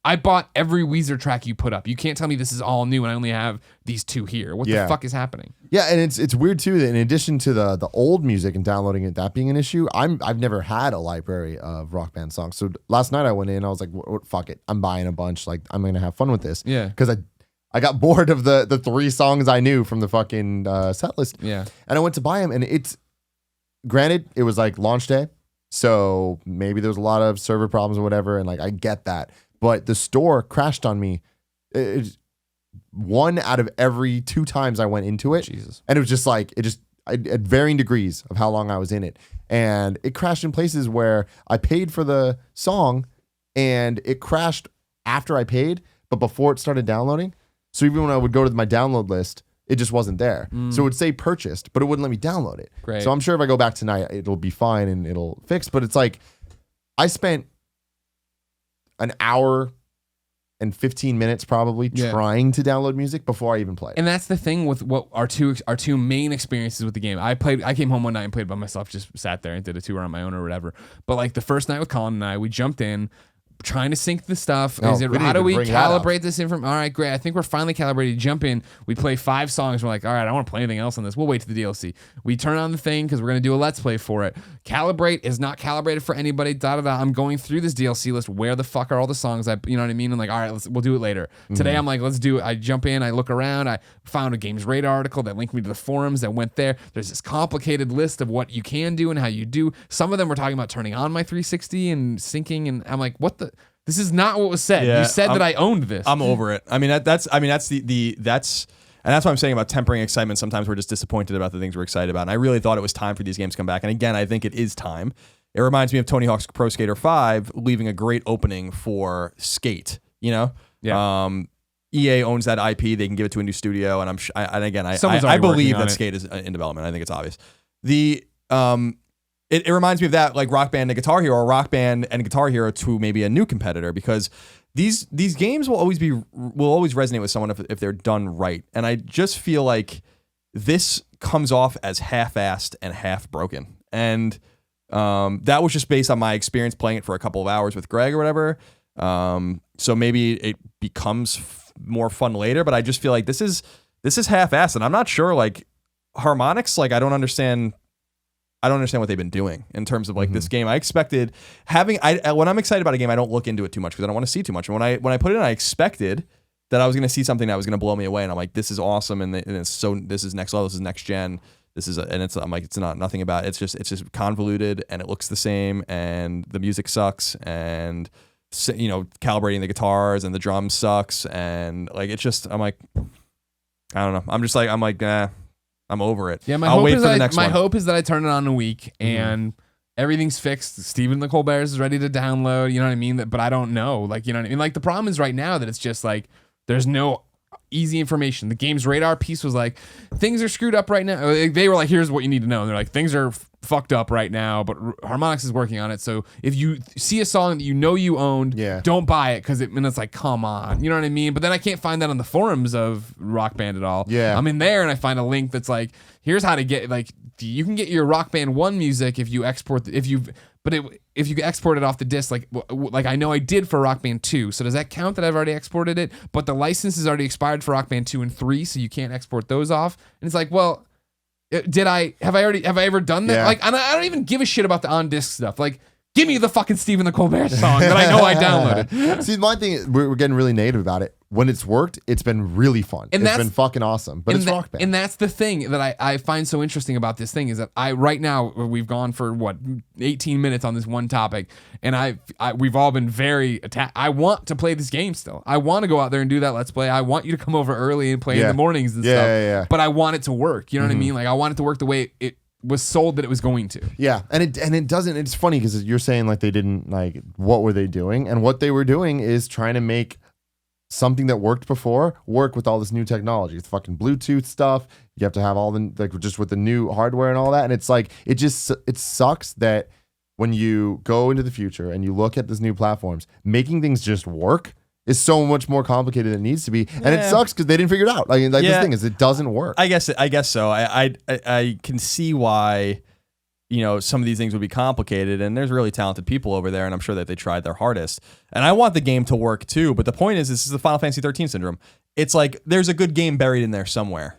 I bought every Weezer track you put up. You can't tell me this is all new and I only have these 2 here. What the fuck is happening? Yeah, and it's weird too that in addition to the old music and downloading it, that being an issue, I've never had a library of Rock Band songs. So last night I went in, I was like, fuck it, I'm buying a bunch. Like, I'm gonna have fun with this. Yeah, because I got bored of the 3 songs I knew from the fucking set list. Yeah, and I went to buy them, and it's granted it was like launch day, so maybe there was a lot of server problems or whatever, and like I get that. But the store crashed on me one out of every 2 times I went into it. Jesus. And it was just like, at varying degrees of how long I was in it. And it crashed in places where I paid for the song and it crashed after I paid, but before it started downloading. So even when I would go to my download list, it just wasn't there. So it would say purchased, but it wouldn't let me download it. Great. So I'm sure if I go back tonight, it'll be fine and it'll fix. But it's like, I spent an hour and 15 minutes probably trying to download music before I even played. And that's the thing with what our two main experiences with the game. I came home one night and played by myself, just sat there and did a tour on my own or whatever. But like the first night with Colin and I, we jumped in, trying to sync the stuff. How do we calibrate this information? All right, great. I think we're finally calibrated. Jump in. We play 5 songs. We're like, all right, I don't want to play anything else on this. We'll wait to the DLC. We turn on the thing because we're going to do a Let's Play for it. Calibrate is not calibrated for anybody. I'm going through this DLC list. Where the fuck are all the songs? You know what I mean? I'm like, all right, we'll do it later. Today, I'm like, let's do it. I jump in. I look around. I found a Games Radar article that linked me to the forums that went there. There's this complicated list of what you can do and how you do. Some of them were talking about turning on my 360 and syncing. And I'm like, what the... This is not what was said. You said that I owned this. I'm over it. I mean, that's why I'm saying about tempering excitement. Sometimes we're just disappointed about the things we're excited about. And I really thought it was time for these games to come back. And again, I think it is time. It reminds me of Tony Hawk's Pro Skater 5 leaving a great opening for Skate. You know, EA owns that IP. They can give it to a new studio. And I believe that Skate is in development. I think it's obvious. It reminds me of that, like Rock Band and Guitar Hero, or Rock Band and Guitar Hero to maybe a new competitor, because these games will always resonate with someone if they're done right. And I just feel like this comes off as half-assed and half-broken. And that was just based on my experience playing it for a couple of hours with Greg or whatever. So maybe it becomes more fun later, but I just feel like this is half-assed, and I'm not sure, like, harmonics, like, I don't understand what they've been doing in terms of like this game. I expected when I'm excited about a game, I don't look into it too much because I don't want to see too much. And when I put it in, I expected that I was going to see something that was going to blow me away. And I'm like, this is awesome. And this is next level. This is next gen. I'm like, it's not nothing about it. It's just convoluted and it looks the same and the music sucks and, you know, calibrating the guitars and the drums sucks. And like, it's just, I'm like, I don't know. I'm like, I'm over it. Yeah, I'll wait for the next one. My hope is that I turn it on in a week and everything's fixed. Steven the Colbert is ready to download. You know what I mean? But I don't know. Like, you know what I mean? Like, the problem is right now that it's just like there's no easy information. The Games Radar piece was like, things are screwed up right now. They were like, here's what you need to know. And they're like, things are fucked up right now, but Harmonix is working on it. So if you see a song that you know you owned, don't buy it because it's like, come on. You know what I mean? But then I can't find that on the forums of Rock Band at all. Yeah. I'm in there and I find a link that's like, here's how to get, like, you can get your Rock Band 1 music if you export, if you export it off the disc, like I know I did for Rock Band 2. So does that count that I've already exported it? But the license is already expired for Rock Band 2 and 3, so you can't export those off. And it's like, well, have I ever done that? Yeah. Like, I don't even give a shit about the on disc stuff. Like, give me the fucking Stephen the Colbert song that I know I downloaded. See, my thing is, we're getting really negative about it. When it's worked, it's been really fun. And it's been fucking awesome. But it's Rock Band. And that's the thing that I find so interesting about this thing is that right now, we've gone for 18 minutes on this one topic. And we've all been very attacked. I want to play this game still. I want to go out there and do that Let's Play. I want you to come over early and play in the mornings and stuff. Yeah. But I want it to work. You know what I mean? Like, I want it to work the way it was sold that it was going to. Yeah, and it doesn't. It's funny because you're saying like they didn't, like, what were they doing? And what they were doing is trying to make something that worked before work with all this new technology. It's fucking Bluetooth stuff. You have to have all the, like, just with the new hardware and all that. And it's like, it sucks that when you go into the future and you look at these new platforms, making things just work is so much more complicated than it needs to be. And it sucks because they didn't figure it out. Like this thing is, it doesn't work. I guess so. I can see why, you know, some of these things would be complicated, and there's really talented people over there, and I'm sure that they tried their hardest. And I want the game to work too, but the point is, this is the Final Fantasy 13 syndrome. It's like there's a good game buried in there somewhere.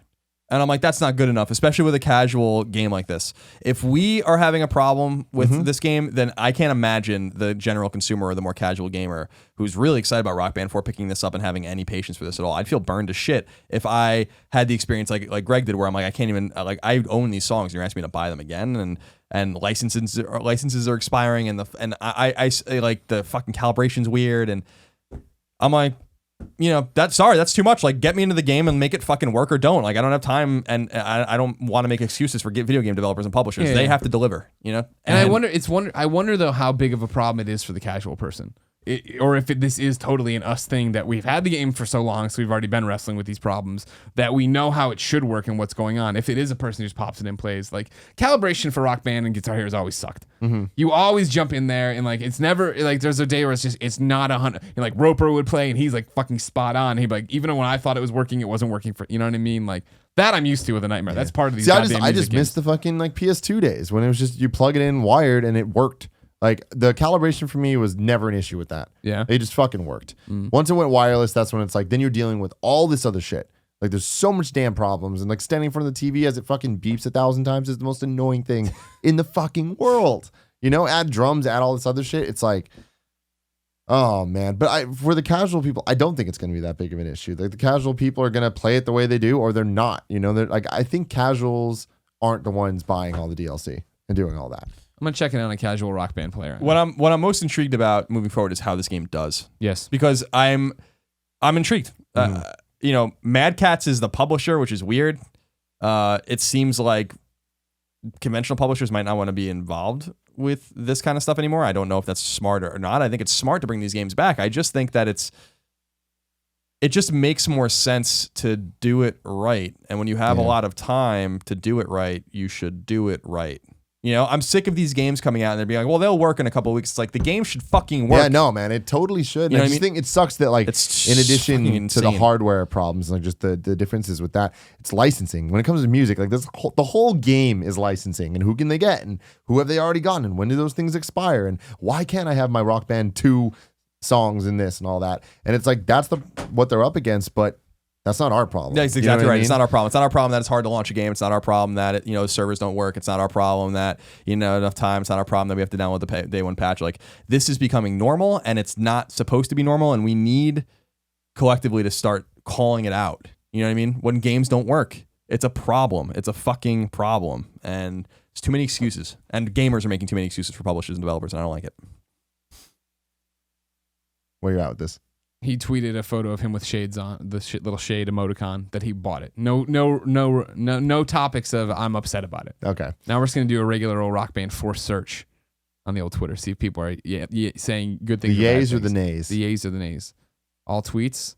And I'm like, that's not good enough, especially with a casual game like this. If we are having a problem with this game, then I can't imagine the general consumer or the more casual gamer who's really excited about Rock Band 4 picking this up and having any patience for this at all. I'd feel burned to shit if I had the experience like Greg did, where I'm like, I can't even, like, I own these songs and you're asking me to buy them again, and licenses are expiring, and I like the fucking calibration's weird, and I'm like, that's too much. Like, get me into the game and make it fucking work or don't. Like, I don't have time, and I don't want to make excuses for video game developers and publishers. They have to deliver, And I wonder though how big of a problem it is for the casual person. Or if this is totally an us thing that we've had the game for so long, so we've already been wrestling with these problems that we know how it should work and what's going on. If it is a person who just pops it in plays, like calibration for Rock Band and Guitar Hero has always sucked. Mm-hmm. You always jump in there and like it's never like there's a day where it's not 100. Like Roper would play and he's like fucking spot on. He'd be like, even when I thought it was working, it wasn't working for, you know what I mean? Like that I'm used to with a Nightmare. That's part of these. I just missed the fucking like PS2 days when it was just you plug it in wired and it worked. Like, the calibration for me was never an issue with that. Yeah. It just fucking worked. Once it went wireless, that's when it's like, then you're dealing with all this other shit. Like, there's so much damn problems. And, like, standing in front of the TV as it fucking beeps 1,000 times is the most annoying thing in the fucking world. Add drums, add all this other shit. It's like, oh, man. But for the casual people, I don't think it's going to be that big of an issue. Like, the casual people are going to play it the way they do, or they're not. They're like, I think casuals aren't the ones buying all the DLC and doing all that. I'm gonna check it out on a casual Rock Band player. What I'm most intrigued about moving forward is how this game does. Yes, because I'm intrigued. Mad Catz is the publisher, which is weird. It seems like conventional publishers might not want to be involved with this kind of stuff anymore. I don't know if that's smart or not. I think it's smart to bring these games back. I just think that it just makes more sense to do it right. And when you have a lot of time to do it right, you should do it right. I'm sick of these games coming out and they're being like, well, they'll work in a couple of weeks. It's like the game should fucking work. Yeah, no, man, it totally should. I just think it sucks that like it's in addition to the hardware problems, like just the differences with that, it's licensing. When it comes to music, like the whole game is licensing, and who can they get, and who have they already gotten, and when do those things expire, and why can't I have my Rock Band 2 songs in this and all that? And it's like that's what they're up against, but that's not our problem. Yeah, that's exactly right. I mean? It's not our problem. It's not our problem that it's hard to launch a game. It's not our problem that servers don't work. It's not our problem that enough time. It's not our problem that we have to download the day one patch. Like, this is becoming normal, and it's not supposed to be normal. And we need collectively to start calling it out. You know what I mean? When games don't work, it's a problem. It's a fucking problem, and it's too many excuses. And gamers are making too many excuses for publishers and developers, and I don't like it. Where you at with this? He tweeted a photo of him with shades on, the little shade emoticon that he bought it. No topics of I'm upset about it. Okay. Now we're just gonna do a regular old Rock Band 4 search on the old Twitter. See if people are saying good things. The yays or the nays? The yays or the nays. All tweets.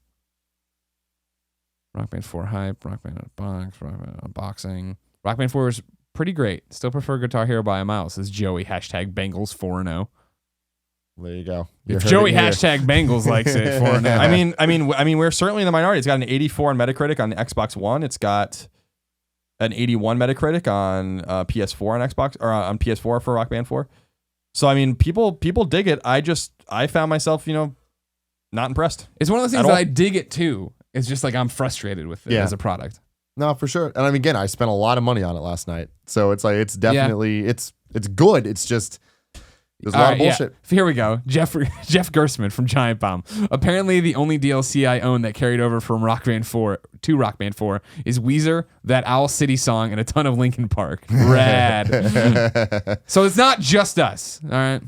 Rock Band 4 hype. Rock Band unbox. Rock Band unboxing. Rock Band 4 is pretty great. Still prefer Guitar Hero by a mile. Says Joey. #Bengals 4-0. There you go. If Joey #Bengals likes it, 4-0. I mean, we're certainly in the minority. It's got an 84 on Metacritic on the Xbox One. It's got an 81 Metacritic on PS4 on Xbox, or on PS4 for Rock Band 4. So I mean, people dig it. I found myself, not impressed. It's one of those things that I dig it too. It's just like I'm frustrated with it as a product. No, for sure. And I mean, again, I spent a lot of money on it last night, so it's like it's definitely it's good. It's just. There's a lot of bullshit. Yeah. Here we go. Jeff Gersman from Giant Bomb. Apparently, the only DLC I own that carried over from Rock Band 4 to Rock Band 4 is Weezer, that Owl City song, and a ton of Linkin Park. Rad. So it's not just us. All right.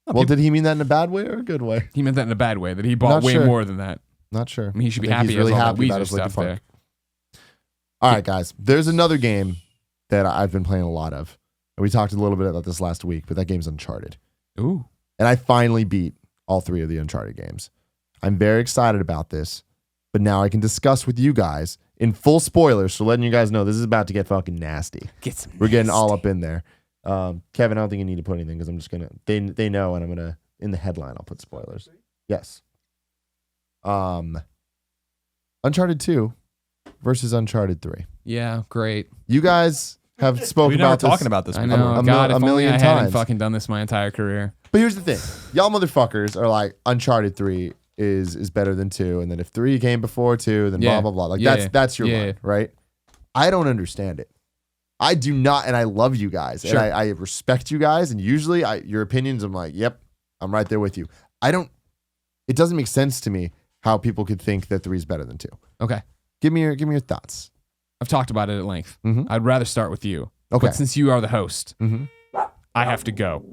Well, did he mean that in a bad way or a good way? He meant that in a bad way, that he bought way more than that. Not sure. I mean, he should be happy. He's really happy about his Linkin Park there. All right, guys. There's another game that I've been playing a lot of. We talked a little bit about this last week, but that game's Uncharted. Ooh. And I finally beat all 3 of the Uncharted games. I'm very excited about this, but now I can discuss with you guys in full spoilers, so letting you guys know this is about to get fucking nasty. We're getting all up in there. Kevin, I don't think you need to put anything because I'm just going to, they know, and I'm going to, in the headline, I'll put spoilers. Yes. Uncharted 2 versus Uncharted 3. Yeah, great. You guys have spoken about this. Talking about this. I know. A if million only I times. hadn't fucking done this my entire career. But here's the thing. Y'all motherfuckers are like, Uncharted 3 is better than 2. And then if 3 came before 2, then blah, blah, blah. Like that's your line, right? I don't understand it. I do not. And I love you guys. Sure. And I respect you guys. And usually your opinions, I'm like, yep, I'm right there with you. It doesn't make sense to me how people could think that 3 is better than 2. Okay. Give me your thoughts. I've talked about it at length. Mm-hmm. I'd rather start with you. Okay. But since you are the host, I have to go.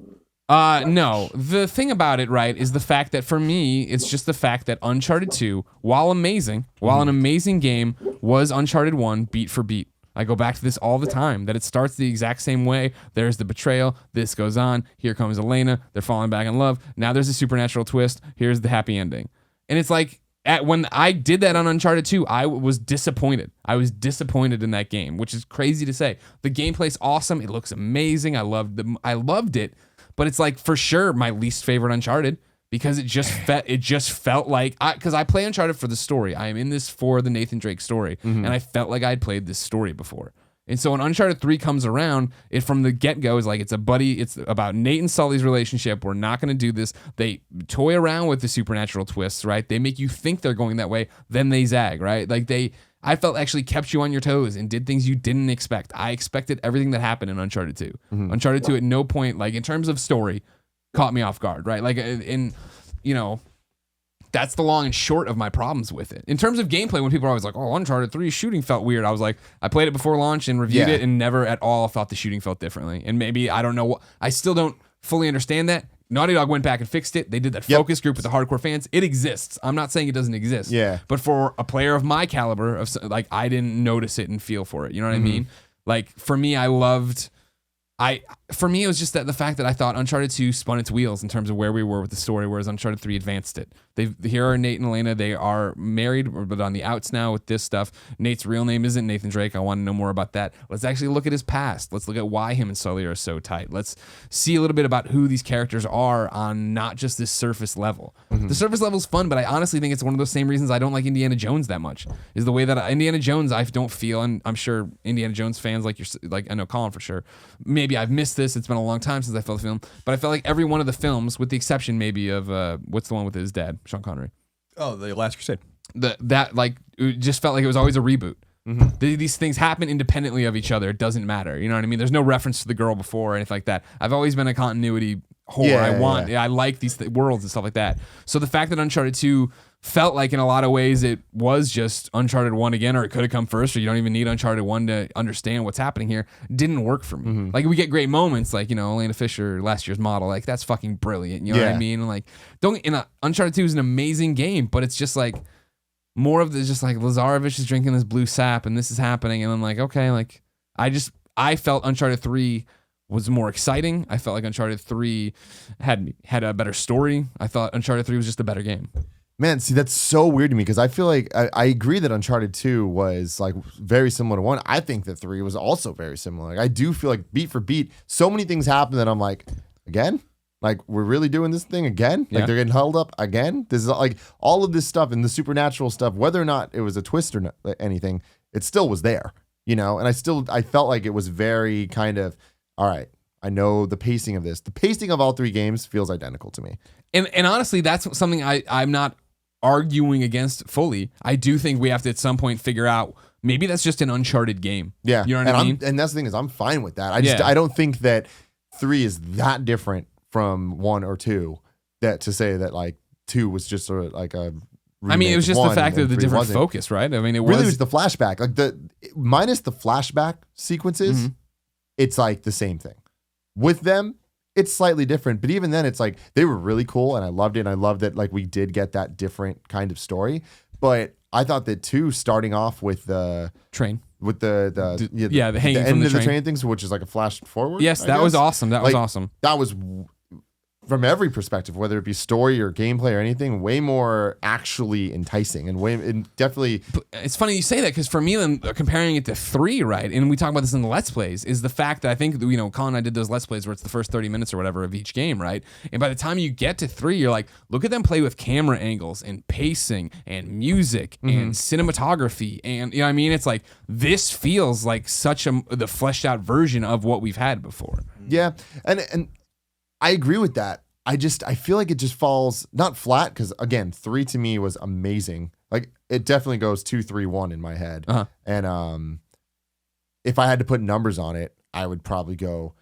No. The thing about it, right, is the fact that for me, it's just the fact that Uncharted 2, while an amazing game, was Uncharted 1 beat for beat. I go back to this all the time, that it starts the exact same way. There's the betrayal. This goes on. Here comes Elena. They're falling back in love. Now there's a supernatural twist. Here's the happy ending. And it's like, when I did that on Uncharted 2, I was disappointed. I was disappointed in that game, which is crazy to say. The gameplay's awesome. It looks amazing. I loved it. But it's like, for sure, my least favorite Uncharted, because it just felt like, because I play Uncharted for the story. I am in this for the Nathan Drake story, and I felt like I'd played this story before. And so when Uncharted 3 comes around, it from the get-go is like, it's about Nate and Sully's relationship. We're not going to do this. They toy around with the supernatural twists, right? They make you think they're going that way, then they zag, right? Like I felt actually kept you on your toes and did things you didn't expect. I expected everything that happened in Uncharted 2. Uncharted 2 at no point, like in terms of story, caught me off guard, right? Like that's the long and short of my problems with it. In terms of gameplay, when people are always like, oh, Uncharted 3 shooting felt weird, I was like, I played it before launch and reviewed it and never at all thought the shooting felt differently. And maybe, I don't know, I still don't fully understand that. Naughty Dog went back and fixed it. They did that focus group with the hardcore fans. It exists. I'm not saying it doesn't exist. Yeah. But for a player of my caliber, I didn't notice it and feel for it. You know what I mean? Like, for me, for me, it was just that the fact that I thought Uncharted 2 spun its wheels in terms of where we were with the story, whereas Uncharted 3 advanced it. Here are Nate and Elena. They are married, but on the outs now with this stuff. Nate's real name isn't Nathan Drake. I want to know more about that. Let's actually look at his past. Let's look at why him and Sully are so tight. Let's see a little bit about who these characters are on not just this surface level. The surface level is fun, but I honestly think it's one of those same reasons I don't like Indiana Jones that much, is the way that Indiana Jones, I don't feel, and I'm sure Indiana Jones fans like I know Colin for sure, maybe I've missed this. It's been a long time since I felt the film, but I felt like every one of the films, with the exception maybe of what's the one with his dad, Sean Connery. Oh, The Last Crusade. It just felt like it was always a reboot. These things happen independently of each other. It doesn't matter. You know what I mean? There's no reference to the girl before or anything like that. I've always been a continuity whore. I like these worlds and stuff like that. So the fact that Uncharted 2 felt like in a lot of ways it was just Uncharted 1 again, or it could have come first, or you don't even need Uncharted 1 to understand what's happening here, didn't work for me. Like, we get great moments, like, Elena Fisher, last year's model, like, that's fucking brilliant. You know what I mean? And like, Uncharted 2 is an amazing game, but it's just like more of the just like Lazarevich is drinking this blue sap and this is happening, and I'm like, okay, like I felt Uncharted 3 was more exciting. I felt like Uncharted 3 had a better story. I thought Uncharted 3 was just a better game. Man, see, that's so weird to me, because I feel like I agree that Uncharted 2 was like very similar to 1. I think that 3 was also very similar. Like, I do feel like beat for beat, so many things happen that I'm like, again? Like, we're really doing this thing again? Like, they're getting held up again? This is like all of this stuff and the supernatural stuff, whether or not it was a twist or not, anything, it still was there, And I felt like it was very kind of, all right, I know the pacing of this. The pacing of all 3 games feels identical to me. And honestly, that's something I'm not arguing against fully. I do think we have to at some point figure out, maybe that's just an Uncharted game. Yeah. You know what I mean? And that's the thing, is I'm fine with that. I don't think that 3 is that different from 1 or 2 that to say that like 2 was just sort of like a it was just the fact of the different focus, right? I mean, it was the flashback. Like, minus the flashback sequences, it's like the same thing. With them, it's slightly different, but even then, it's like they were really cool, and I loved it. And I loved that like we did get that different kind of story. But I thought that 2, starting off with the train, with the hanging the from end the of the train train things, which is like a flash forward. Yes, that was awesome. That was awesome. That was, from every perspective, whether it be story or gameplay or anything, way more actually enticing and definitely. It's funny you say that, because for me, then comparing it to 3, right, and we talk about this in the Let's Plays, is the fact that I think Colin and I did those Let's Plays where it's the first 30 minutes or whatever of each game, right, and by the time you get to 3, you're like, look at them play with camera angles and pacing and music and cinematography, and you know what I mean. It's like, this feels like such the fleshed out version of what we've had before. Yeah, and I agree with that. I feel like it just falls not flat, because again, 3 to me was amazing. Like, it definitely goes 2, 3, 1 in my head. And if I had to put numbers on it, I would probably go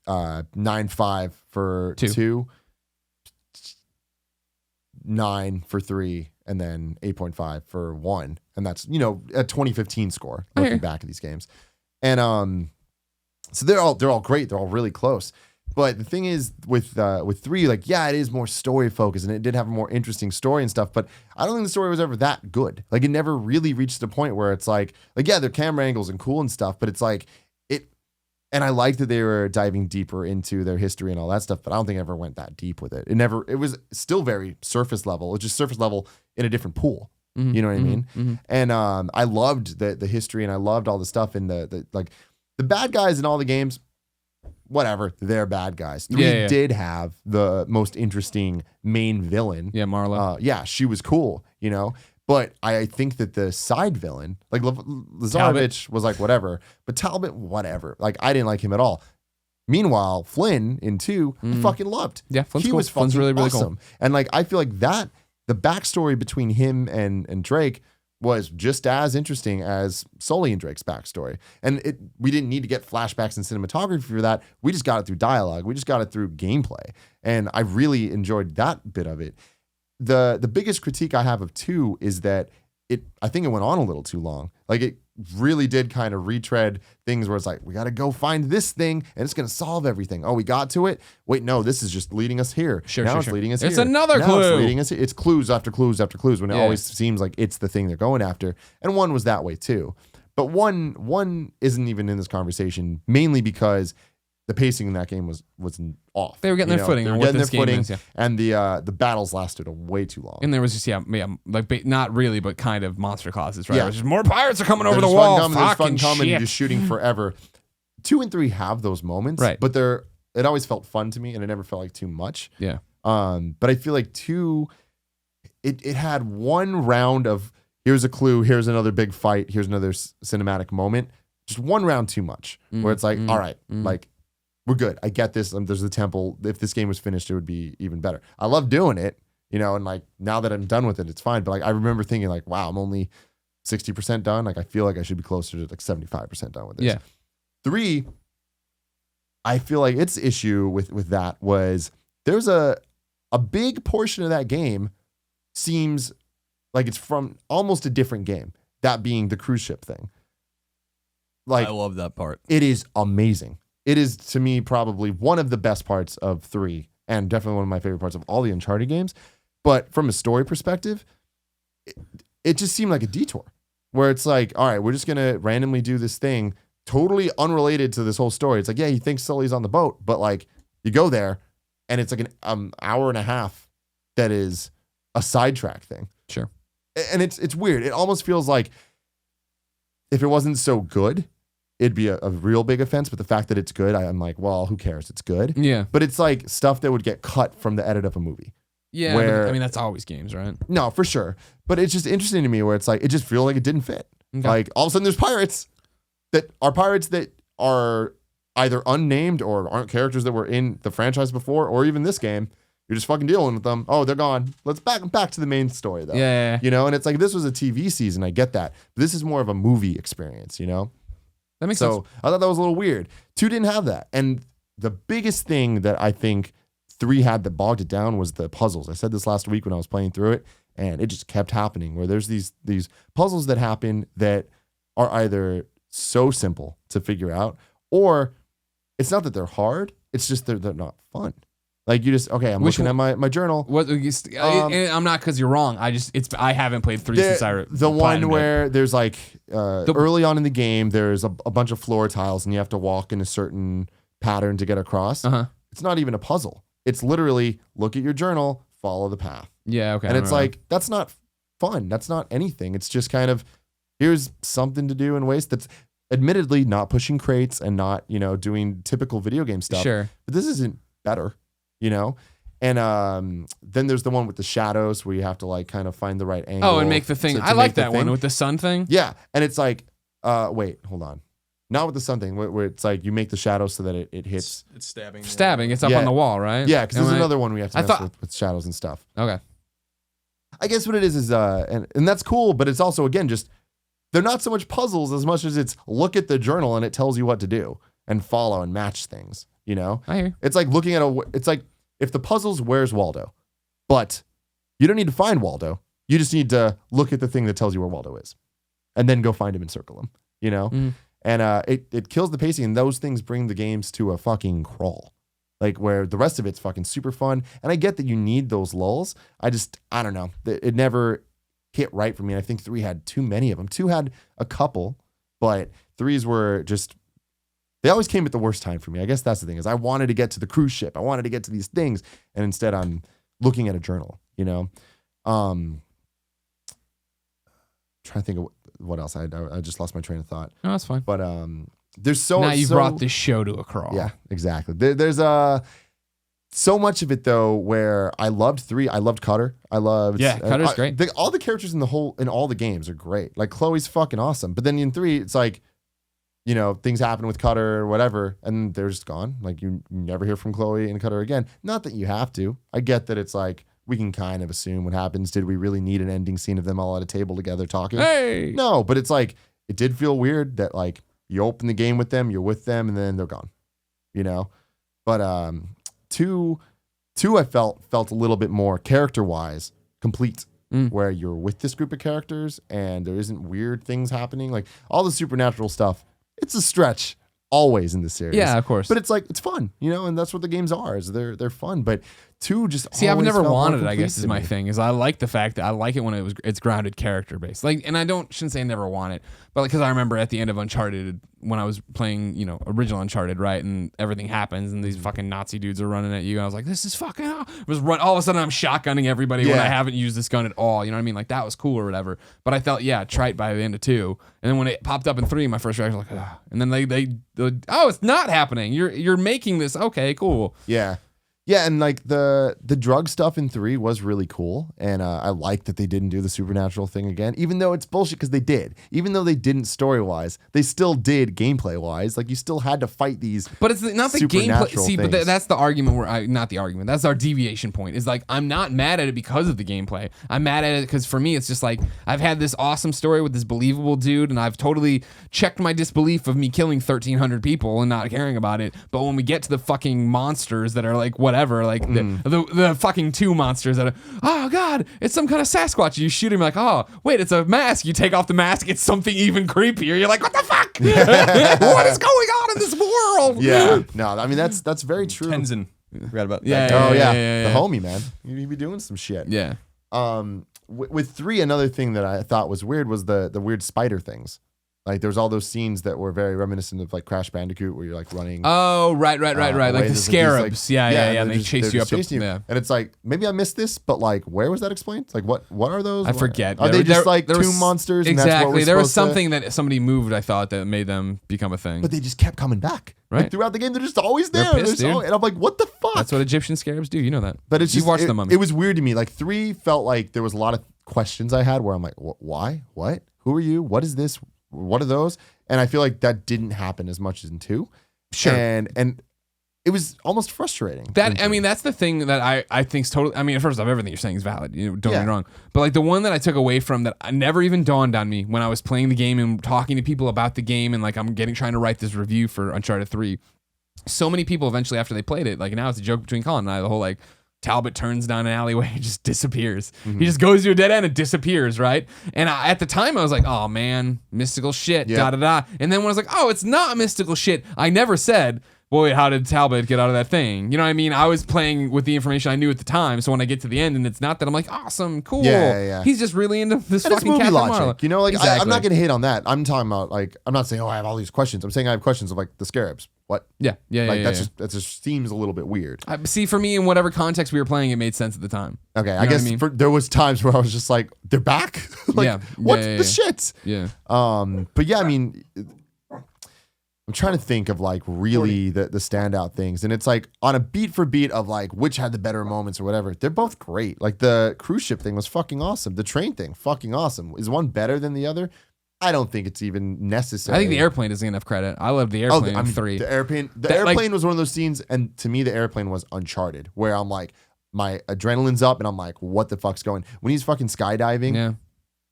9.5 for 2, 9 for 3, and then 8.5 for 1. And that's a 2015 score looking back at these games. And so they're all great. They're all really close. But the thing is with 3, like, yeah, it is more story focused and it did have a more interesting story and stuff, but I don't think the story was ever that good. Like, it never really reached a point where it's like yeah, their camera angles and cool and stuff, but it's like and I liked that they were diving deeper into their history and all that stuff, but I don't think it ever went that deep with it. It was still very surface level. It's just surface level in a different pool. Mm-hmm, you know what I mean? Mm-hmm. And I loved the history and I loved all the stuff in the like the bad guys in all the games, whatever, they're bad guys. 3 did have the most interesting main villain. Yeah, Marla. Yeah, she was cool, you know? But I think that the side villain, like Lazarevich was like, whatever. But Talbot, whatever. Like, I didn't like him at all. Meanwhile, Flynn in 2, I fucking loved. Yeah, Flynn's he cool. was fucking Flynn's really, really awesome. cool. And like, I feel like that, the backstory between him and Drake was just as interesting as Sully and Drake's backstory. And we didn't need to get flashbacks and cinematography for that. We just got it through dialogue. We just got it through gameplay. And I really enjoyed that bit of it. The biggest critique I have of 2 is that I think it went on a little too long. Like, it really did kind of retread things where it's like, we got to go find this thing and it's going to solve everything. Oh, we got to it. Wait, no, this is just leading us here. Now it's leading us here. It's another now clue. It's leading us here. It's clues after clues after clues when it always seems like it's the thing they're going after. And 1 was that way too. But one isn't even in this conversation, mainly because the pacing in that game was off. They were getting their footing on what this game is, and the battles lasted way too long. And there was just like not really, but kind of monster classes, right? Yeah. It was just more pirates are coming over the wall. There's fun coming and just shooting forever. 2 and 3 have those moments, right? But it always felt fun to me, and it never felt like too much. Yeah. But I feel like 2, it had one round of here's a clue, here's another big fight, here's another cinematic moment. Just one round too much, where it's like, all right, like. We're good. I get this. There's the temple. If this game was finished, it would be even better. I love doing it, you know, and like now that I'm done with it, it's fine. But like I remember thinking like, wow, I'm only 60% done. Like I feel like I should be closer to like 75% done with this. Yeah. 3, I feel like its issue with that was there's a big portion of that game seems like it's from almost a different game. That being the cruise ship thing. Like I love that part. It is amazing. It is, to me, probably one of the best parts of 3, and definitely one of my favorite parts of all the Uncharted games. But from a story perspective, it just seemed like a detour, where it's like, all right, we're just going to randomly do this thing totally unrelated to this whole story. It's like, yeah, he thinks Sully's on the boat, but like you go there, and it's like an hour and a half that is a sidetrack thing. Sure. And it's weird. It almost feels like if it wasn't so good, it'd be a real big offense, but the fact that it's good, I'm like, well, who cares? It's good. Yeah. But it's like stuff that would get cut from the edit of a movie. Yeah. Where, I mean, that's always games, right? No, for sure. But it's just interesting to me where it's like, it just feels like it didn't fit. Okay. Like all of a sudden there's pirates that are either unnamed or aren't characters that were in the franchise before, or even this game. You're just fucking dealing with them. Oh, they're gone. Let's back to the main story though. Yeah. You know, and it's like, this was a TV season. I get that. But this is more of a movie experience, you know? That makes sense. I thought that was a little weird. 2 didn't have that. And the biggest thing that I think 3 had that bogged it down was the puzzles. I said this last week when I was playing through it, and it just kept happening where there's these puzzles that happen that are either so simple to figure out, or it's not that they're hard. It's just they're not fun. Like you just, okay, I'm looking at my journal. I'm not because you're wrong. I haven't played 3 since I the one where there's like early on in the game, there's a bunch of floor tiles and you have to walk in a certain pattern to get across. Uh-huh. It's not even a puzzle. It's literally look at your journal, follow the path. Yeah, okay. And it's like, that's not fun. That's not anything. It's just kind of, here's something to do and waste that's admittedly not pushing crates and not, you know, doing typical video game stuff. Sure. But this isn't better. You know, and then there's the one with the shadows where you have to like kind of find the right angle. Oh, and make the thing. I like that one with the sun thing. Yeah, and it's like, wait, hold on, not with the sun thing. Where it's like you make the shadows so that it hits. It's stabbing. Stabbing. It's up on the wall, right? Yeah, because there's another one we have to mess with shadows and stuff. Okay. I guess what it is and that's cool, but it's also again just they're not so much puzzles as much as it's look at the journal and it tells you what to do and follow and match things. You know, I hear. It's like looking at it's like if the puzzle's where's Waldo, but you don't need to find Waldo. You just need to look at the thing that tells you where Waldo is, and then go find him and circle him. You know, and it kills the pacing, and those things bring the games to a fucking crawl. like where the rest of it's fucking super fun. And I get that you need those lulls. I don't know. It never hit right for me. And I think 3 had too many of them. 2 had a couple, but 3s were just, they always came at the worst time for me. I guess that's the thing, is I wanted to get to the cruise ship. I wanted to get to these things. And instead I'm looking at a journal, you know? Trying to think of what else. I just lost my train of thought. No, that's fine. But there's so now you've brought this show to a crawl. Yeah, exactly. There's so much of it though where I loved 3. I loved Cutter. I loved Cutter's great. All the characters in all the games are great. Like Chloe's fucking awesome. But then in 3, it's like, you know, things happen with Cutter or whatever, and they're just gone. Like you never hear from Chloe and Cutter again. Not that you have to. I get that it's like, we can kind of assume what happens. Did we really need an ending scene of them all at a table together talking? Hey! No, but it's like, it did feel weird that like you open the game with them, you're with them, and then they're gone, you know? But 2 I felt a little bit more character-wise complete, where you're with this group of characters and there isn't weird things happening. Like all the supernatural stuff, it's a stretch always in the series. Yeah, of course. But it's like, it's fun, you know, and that's what the games are, is they're fun. But 2 just see, I've always never felt more wanted it, I complete guess is to my me. thing, is I like the fact that I like it when it's grounded character based. Like, and I shouldn't say I never want it, but because I remember at the end of Uncharted when I was playing, you know, original Uncharted, right, and everything happens and these fucking Nazi dudes are running at you, and I was like, this is fucking all of a sudden I'm shotgunning everybody when I haven't used this gun at all. You know what I mean? Like that was cool or whatever. But I felt trite by the end of 2, and then when it popped up in 3, my first reaction was like, ugh. And then they oh, it's not happening. You're making this. Okay, cool. Yeah. Yeah, and like the drug stuff in 3 was really cool, and I like that they didn't do the supernatural thing again, even though it's bullshit because they did. Even though they didn't story-wise, they still did gameplay-wise. Like you still had to fight these. But it's not the gameplay. See, things. but that's the argument not the argument. That's our deviation point. Is like I'm not mad at it because of the gameplay. I'm mad at it because for me it's just like I've had this awesome story with this believable dude, and I've totally checked my disbelief of me killing 1,300 people and not caring about it. But when we get to the fucking monsters that are like whatever, like the fucking 2 monsters that are, oh god, it's some kind of Sasquatch. You shoot him like, oh wait, it's a mask. You take off the mask, it's something even creepier. You're like, what the fuck? What is going on in this world? Yeah, no, I mean that's very true. Tenzin. Forgot about that. Yeah. The homie, man. You be doing some shit. Yeah. With 3, another thing that I thought was weird was the weird spider things. Like there's all those scenes that were very reminiscent of like Crash Bandicoot, where you're like running. Oh, right. Like the scarabs. Yeah. And they chase you up. Yeah. And it's like, maybe I missed this, but like, where was that explained? Like, what are those? I forget. Are they just like tomb monsters? Exactly. And that's what we're there was supposed something that somebody moved, I thought, that made them become a thing. But they just kept coming back. Right. Like, throughout the game, they're just always there. They're pissed, dude. And I'm like, what the fuck? That's what Egyptian scarabs do. You know that. But it's you just, watched The Mummy. It was weird to me. Like 3 felt like there was a lot of questions I had where I'm like, why? What? Who are you? What is this? What are those? And I feel like that didn't happen as much as in 2. Sure. And it was almost frustrating. I mean, that's the thing that I think's totally. I mean, first off, everything you're saying is valid. You know, don't get me wrong. But like the one that I took away from that never even dawned on me when I was playing the game and talking to people about the game, and like I'm trying to write this review for Uncharted 3. So many people eventually after they played it, like now it's a joke between Colin and I, the whole like Talbot turns down an alleyway and just disappears. He just goes to a dead end and disappears, right? And at the time I was like, oh man, mystical shit, da-da-da. And then when I was like, oh, it's not mystical shit, I never said, boy, how did Talbot get out of that thing? You know what I mean? I was playing with the information I knew at the time, so when I get to the end and it's not that, I'm like, awesome, cool. Yeah. He's just really into this and fucking it's movie Captain logic. Marvel. You know, like Exactly. I'm not going to hate on that. I'm talking about like, I'm not saying, oh, I have all these questions. I'm saying I have questions of like the scarabs. What? Yeah. Like that just seems a little bit weird. See, for me, in whatever context we were playing, it made sense at the time. Okay, I guess there was times where I was just like, they're back? Like, what the shit? Yeah. But yeah, I mean, I'm trying to think of like really the standout things. And it's like on a beat for beat of like which had the better moments or whatever. They're both great. Like the cruise ship thing was fucking awesome. The train thing, fucking awesome. Is one better than the other? I don't think it's even necessary. I think the airplane doesn't get enough credit. I love the airplane in 3. The airplane was one of those scenes, and to me, the airplane was Uncharted, where I'm like, my adrenaline's up, and I'm like, what the fuck's going? When he's fucking skydiving,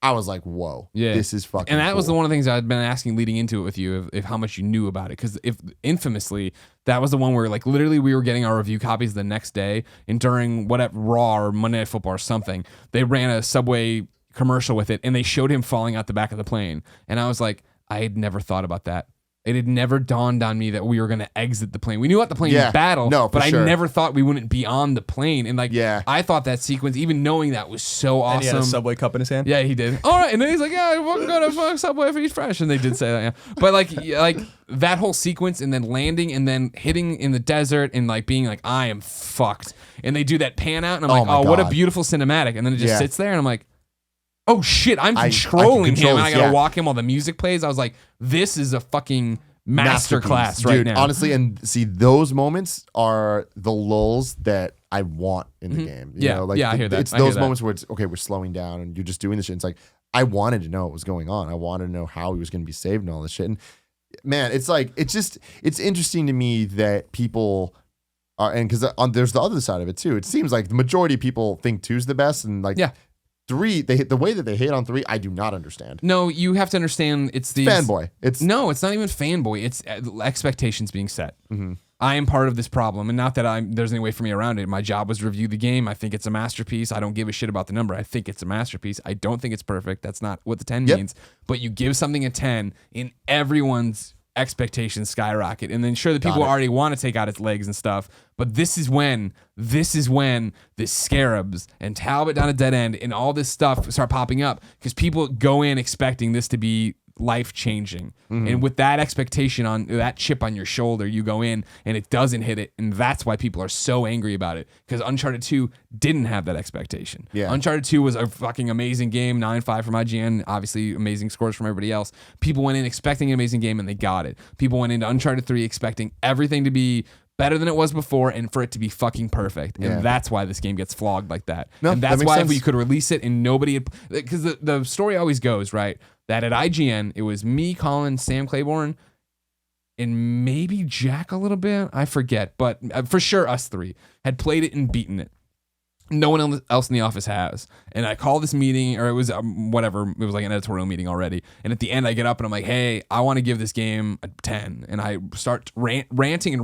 I was like, whoa, this is fucking And that was cool. one of the things I'd been asking leading into it with you, if how much you knew about it. Because if infamously, that was the one where like literally we were getting our review copies the next day, and during whatever Raw or Monday Night Football or something, they ran a Subway commercial with it, and they showed him falling out the back of the plane. And I was like, I had never thought about that. it had never dawned on me that we were going to exit the plane. We knew about the plane Yeah. battle, No, for but sure. I never thought we wouldn't be on the plane. And like, Yeah. I thought that sequence, even knowing that, was so awesome. And he had a Subway cup in his hand. Yeah, he did. All right, and then he's like, "Yeah, we're gonna fuck Subway for Eat Fresh," and they did say that. Yeah, but like that whole sequence, and then landing, and then hitting in the desert, and like being like, "I am fucked," and they do that pan out, and I'm like, my "Oh, what a God. beautiful cinematic," and then it just Yeah. sits there, and I'm like, "Oh shit, I'm I controlling control him, and I this, gotta yeah. walk him while the music plays." I was like, "This is a fucking masterclass right Dude, now." honestly, and see, those moments are the lulls that I want in the game. You Yeah. know, like Yeah, I hear that. It's I hear those that. moments where it's okay, we're slowing down and you're just doing this shit. It's like I wanted to know what was going on. I wanted to know how he was going to be saved and all this shit. And man, it's like it's interesting to me that people are, and because there's the other side of it too. It seems like the majority of people think 2's the best, and like Yeah. 3, they hit the way that they hate on 3. I do not understand. No, you have to understand. It's these Fanboy. It's No, it's not even fanboy. It's expectations being set. Mm-hmm. I am part of this problem, and not that there's any way for me around it. My job was to review the game. I think it's a masterpiece. I don't give a shit about the number. I think it's a masterpiece. I don't think it's perfect. That's not what the 10 means. But you give something a 10, and everyone's expectations skyrocket. And then sure, the people already want to take out its legs and stuff. But this is when the Scarabs and Talbot down a dead end and all this stuff start popping up, because people go in expecting this to be life-changing. And with that expectation, on that chip on your shoulder, you go in and it doesn't hit it, and that's why people are so angry about it, because Uncharted 2 didn't have that expectation. Yeah. Uncharted 2 was a fucking amazing game, 9.5 from IGN, obviously amazing scores from everybody else. People went in expecting an amazing game, and they got it. People went into Uncharted 3 expecting everything to be better than it was before, and for it to be fucking perfect. And Yeah. that's why this game gets flogged like that. No, and that that's makes why sense. if we could release it and nobody, because the story always goes, right, that at IGN, it was me, Colin, Sam Claiborne, and maybe Jack a little bit. I forget, but for sure us 3 had played it and beaten it. No one else in the office has. And I call this meeting, or it was whatever, it was like an editorial meeting already. And at the end, I get up and I'm like, hey, I want to give this game a 10. And I start ranting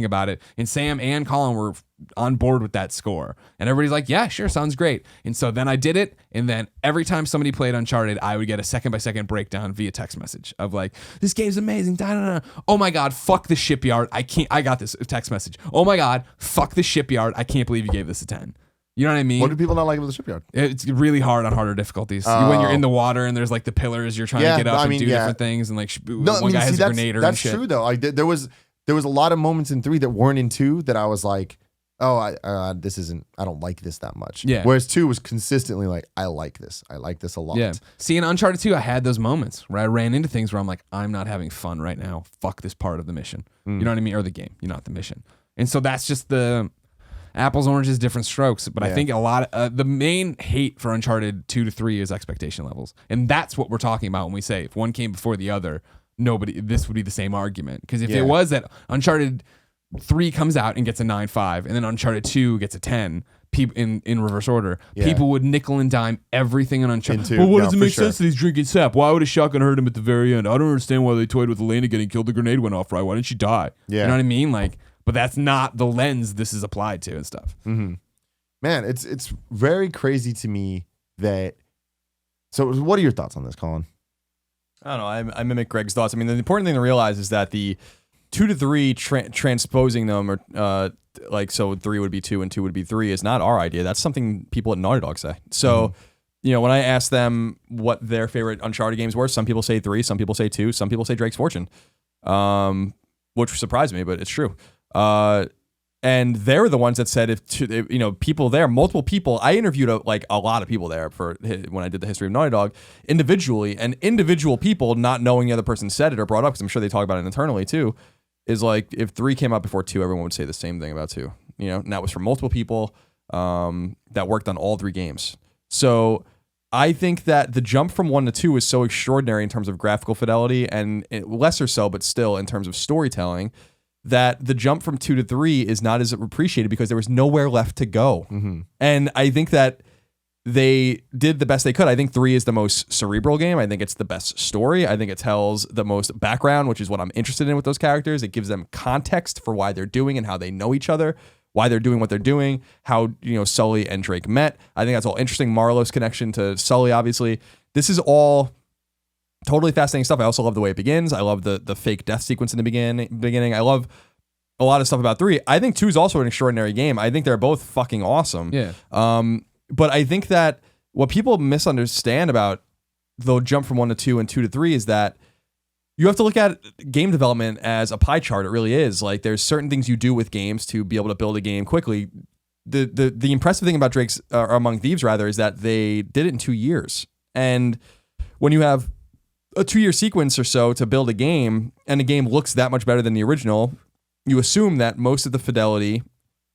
about it. And Sam and Colin were on board with that score. And everybody's like, yeah, sure, sounds great. And so then I did it. And then every time somebody played Uncharted, I would get a second-by-second breakdown via text message of like, this game's amazing. Da, da, da. Oh my God, fuck the shipyard. I got this text message. Oh my God, fuck the shipyard. I can't believe you gave this a 10. You know what I mean? What do people not like about the shipyard? It's really hard on harder difficulties. When you're in the water and there's like the pillars, you're trying to get up and do different things, and like one guy has a grenade or that's shit. true though. Like there was a lot of moments in 3 that weren't in 2 that I was like, oh, I don't like this that much. Yeah. Whereas 2 was consistently like, I like this a lot. Yeah. See, in Uncharted 2, I had those moments where I ran into things where I'm like, I'm not having fun right now. Fuck this part of the mission. You know what I mean? Or the game. You're not the mission. And so that's just the apples, oranges, different strokes. But I think a lot of the main hate for Uncharted 2 to 3 is expectation levels. And that's what we're talking about when we say if one came before the other, this would be the same argument. Because if it was that Uncharted 3 comes out and gets a 9.5, and then Uncharted 2 gets a 10, in reverse order, people would nickel and dime everything in Uncharted. Well, what does it make sense that he's drinking sap? Why would a shotgun hurt him at the very end? I don't understand why they toyed with Elena getting killed. The grenade went off right. Why didn't she die? Yeah. You know what I mean? Like, but that's not the lens this is applied to and stuff. Mm-hmm. Man, it's very crazy to me that. So, what are your thoughts on this, Colin? I don't know. I mimic Greg's thoughts. I mean, the important thing to realize is that the 2 to 3 transposing them, or so 3 would be 2 and 2 would be 3, is not our idea. That's something people at Naughty Dog say. So, when I ask them what their favorite Uncharted games were, some people say 3, some people say 2, some people say Drake's Fortune, which surprised me, but it's true. And they're the ones that said people there, multiple people. I interviewed a lot of people there for when I did the history of Naughty Dog individually, and individual people not knowing the other person said it or brought up, because I'm sure they talk about it internally too, is like if 3 came out before 2, everyone would say the same thing about 2. And that was from multiple people that worked on all 3 games. So I think that the jump from 1 to 2 is so extraordinary in terms of graphical fidelity, and lesser so, but still in terms of storytelling, that the jump from 2 to 3 is not as appreciated because there was nowhere left to go. And I think that they did the best they could. I think 3 is the most cerebral game. I think it's the best story. I think it tells the most background, which is what I'm interested in with those characters. It gives them context for why they're doing and how they know each other, why they're doing what they're doing, how Sully and Drake met. I think that's all interesting. Marlowe's connection to Sully, obviously. This is all totally fascinating stuff. I also love the way it begins. I love the fake death sequence in the beginning. I love a lot of stuff about 3. I think 2 is also an extraordinary game. I think they're both fucking awesome. Yeah. But I think that what people misunderstand about the jump from 1 to 2 and 2 to 3 is that you have to look at game development as a pie chart. It really is. Like, there's certain things you do with games to be able to build a game quickly. The impressive thing about Drake's or Among Thieves rather is that they did it in 2 years. And when you have a 2-year sequence or so to build a game, and the game looks that much better than the original, you assume that most of the fidelity